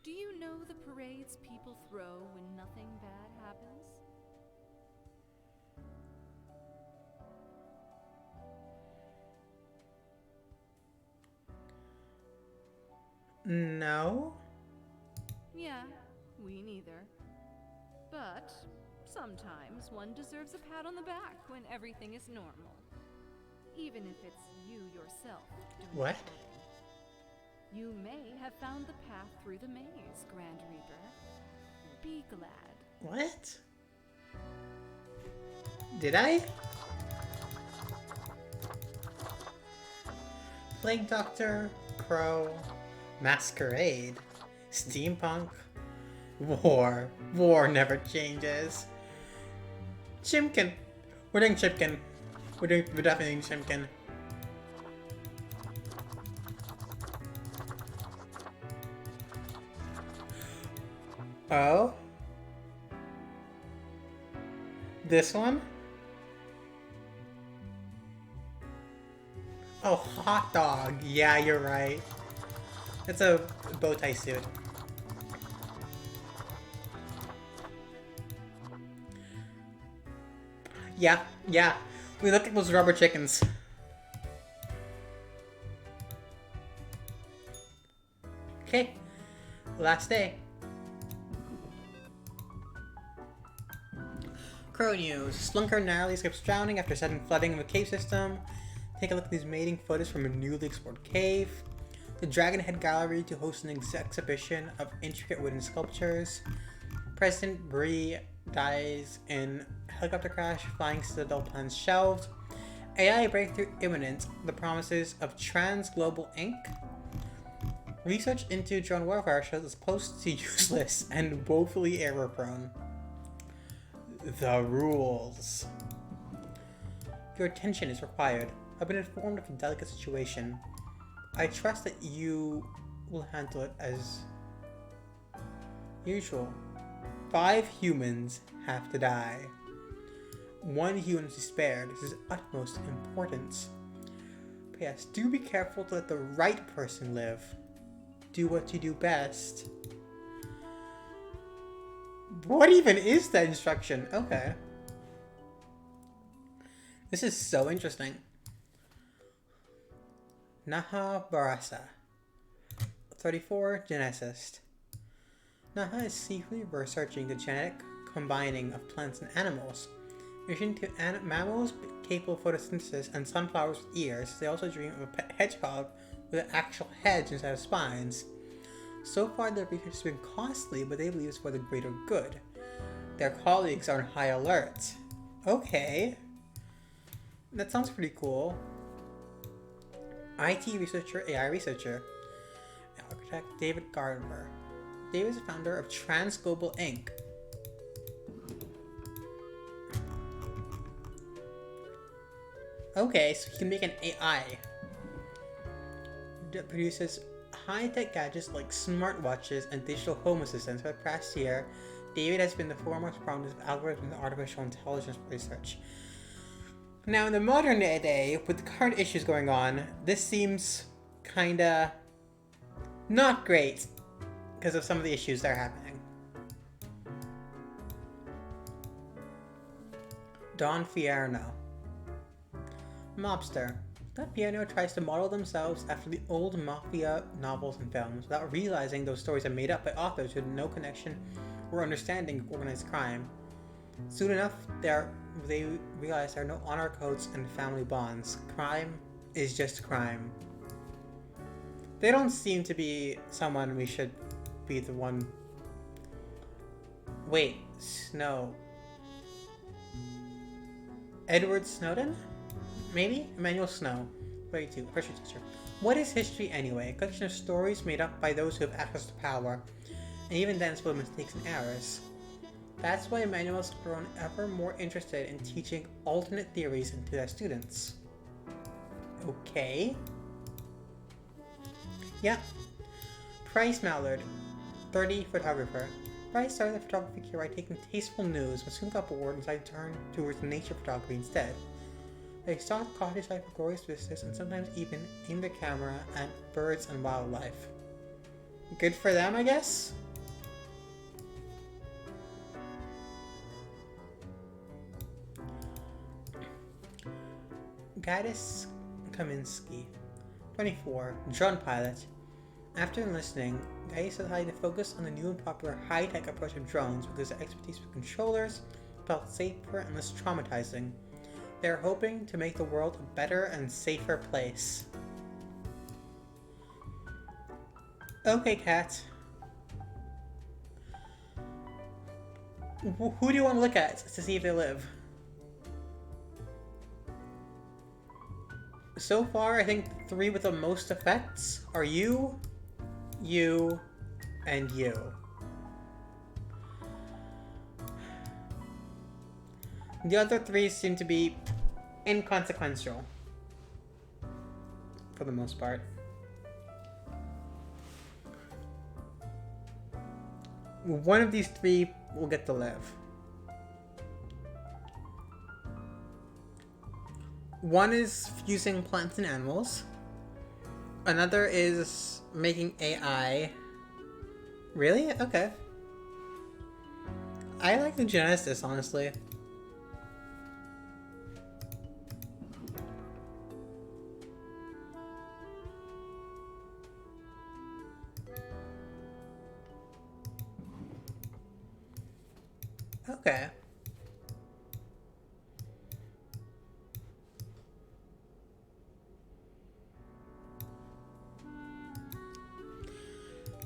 Do you know the parades people throw when nothing bad happens? No? Yeah, we neither. But sometimes one deserves a pat on the back when everything is normal. Even if it's you yourself doing the What? patting. You may have found the path through the maze, Grand Reaper. Be glad. What? Did I? Plague Doctor, Crow, Masquerade, Steampunk, War. War never changes. Chimkin. We're doing Chipkin. We're definitely doing Chimkin. Oh? This one? Oh, hot dog. Yeah, you're right. It's a bow tie suit. Yeah, yeah. We look at those rubber chickens. Okay. Last day. Crow news. Slunker narrowly escapes drowning after sudden flooding of a cave system. Take a look at these mating footage from a newly explored cave. The Dragonhead Gallery to host an exhibition of intricate wooden sculptures. President Bree dies in helicopter crash. Flying Citadel plans shelved. AI breakthrough imminent. The promises of Trans Global Inc. Research into drone warfare shows it's close to useless and woefully error-prone. The rules. Your attention is required. I've been informed of a delicate situation. I trust that you will handle it as usual. 5 humans have to die. 1 human is spared. This is utmost importance. P.S. Do be careful to let the right person live. Do what you do best. What even is that instruction? Okay. This is so interesting. Naha Barasa, 34, geneticist. Naha is secretly researching the genetic combining of plants and animals. In addition to mammals capable of photosynthesis and sunflowers with ears, they also dream of a pet hedgehog with actual heads instead of spines. So far, their research has been costly, but they believe it's for the greater good. Their colleagues are on high alert. Okay. That sounds pretty cool. IT researcher, AI researcher. Architect David Gardner. David is the founder of Trans Global Inc. Okay, so he can make an AI that produces high-tech gadgets like smartwatches and digital home assistants. For the past year, David has been the foremost proponent of algorithms and artificial intelligence research. Now, in the modern day, with the current issues going on, this seems kinda not great because of some of the issues that are happening. Don Fierno. Mobster. That Piano tries to model themselves after the old mafia novels and films without realizing those stories are made up by authors who had no connection or understanding of organized crime. Soon enough, they realize there are no honor codes and family bonds. Crime is just crime. They don't seem to be someone we should be the one... Wait, Snow. Edward Snowden? Maybe? Emmanuel Snow. 32. History teacher. What is history anyway? A collection of stories made up by those who have access to power. And even then it's full of mistakes and errors. That's why Emmanuel's grown ever more interested in teaching alternate theories into their students. Okay. Yeah. Price Mallard, 30 photographer. Price started the photography career by taking tasteful news, but soon got bored and decided to turn towards nature photography instead. They stalked countryside for glorious vistas and sometimes even aimed their camera at birds and wildlife. Good for them, I guess? Gaddis Kaminsky, 24, drone pilot. After enlisting, Gaddis decided to focus on the new and popular high-tech approach of drones because their expertise with controllers felt safer and less traumatizing. They are hoping to make the world a better and safer place. Okay, Kat. Who do you want to look at to see if they live? So far, I think the 3 with the most effects are you, and you. The other 3 seem to be inconsequential, for the most part. One of these 3 will get to live. One is fusing plants and animals. Another is making AI. Really? Okay. I like the geneticist, honestly. Okay.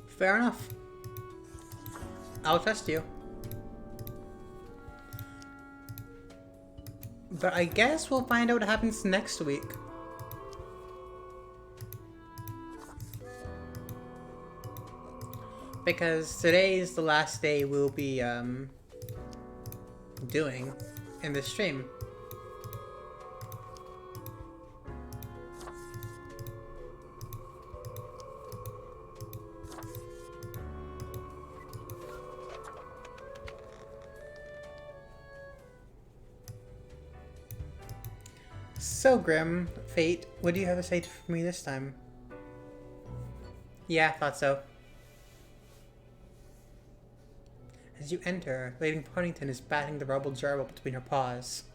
Fair enough. I'll trust you. But I guess we'll find out what happens next week. Because today is the last day we'll be doing in the stream. So, Grim, Fate, what do you have to say for me this time? Yeah, thought so. As you enter, Lady Partington is batting the rubble gerbil between her paws.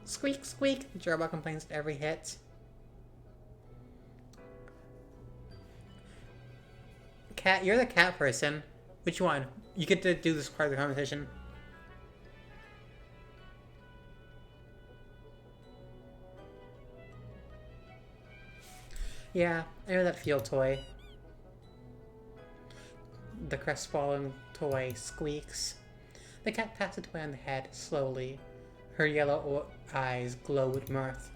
Squeak, squeak, the gerbil complains at every hit. Cat, you're the cat person. Which one? You get to do this part of the competition. Yeah, I know that field toy. The crestfallen toy squeaks. The cat pats the toy on the head, slowly. Her yellow eyes glow with mirth.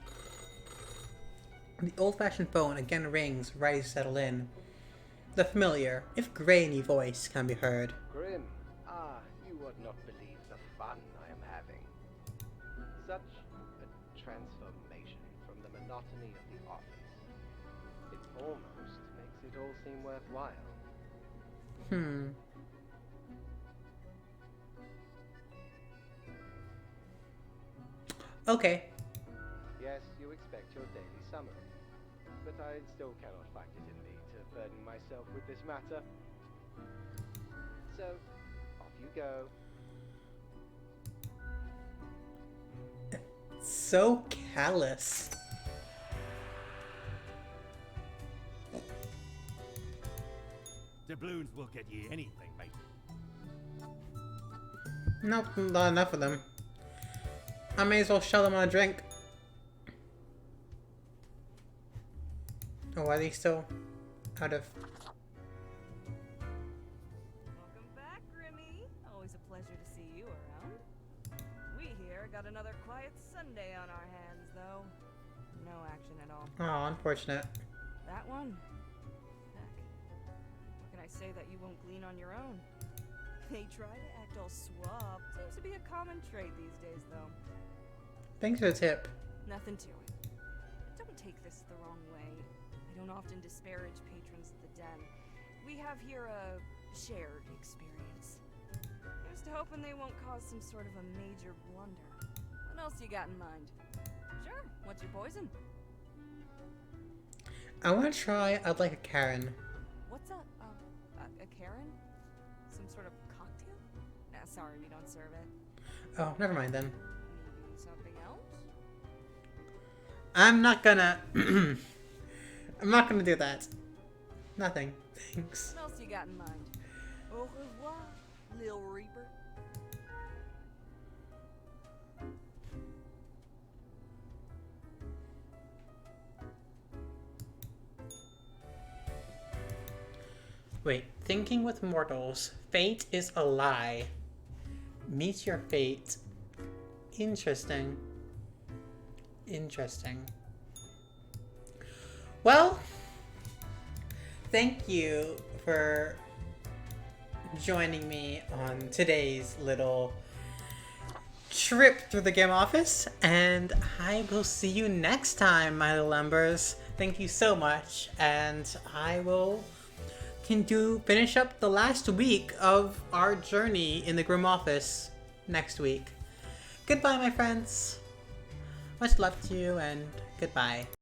The old-fashioned phone again rings, ready to settle in. The familiar, if grainy voice can be heard. Grim, you would not believe the fun I am having. Such a transformation from the monotony of the office. It almost makes it all seem worthwhile. Okay. Yes, you expect your daily summary, but I still cannot find it in me to burden myself with this matter. So, off you go. So callous. Doubloons will get you anything, mate. Nope, not enough of them. I may as well shell them on a drink. Oh, are they still out of... Welcome back, Grimmy. Always a pleasure to see you around. We here got another quiet Sunday on our hands, though. No action at all. Oh, unfortunate. That one? Heck. How can I say that you won't glean on your own? They try to act all suave. Seems to be a common trait these days, though. Thanks for the tip. Nothing to it. Don't take this the wrong way. I don't often disparage patrons of the den. We have here a shared experience. Here's to hoping they won't cause some sort of a major blunder. What else you got in mind? Sure, what's your poison? I want to try, I'd like a Karen. What's a Karen? Some sort of cocktail? Nah, sorry, we don't serve it. Oh, never mind then. Maybe something else? I'm not gonna... I'm not gonna do that. Nothing. Thanks. What else you got in mind? Au revoir, Lil Reaper. Wait, thinking with mortals. Fate is a lie. Meet your fate. Interesting. Interesting. Well, thank you for joining me on today's little trip through the game office, and I will see you next time, my little embers. Thank you so much, and I will finish up the last week of our journey in the Grim Office next week. Goodbye, my friends. Much love to you, and goodbye.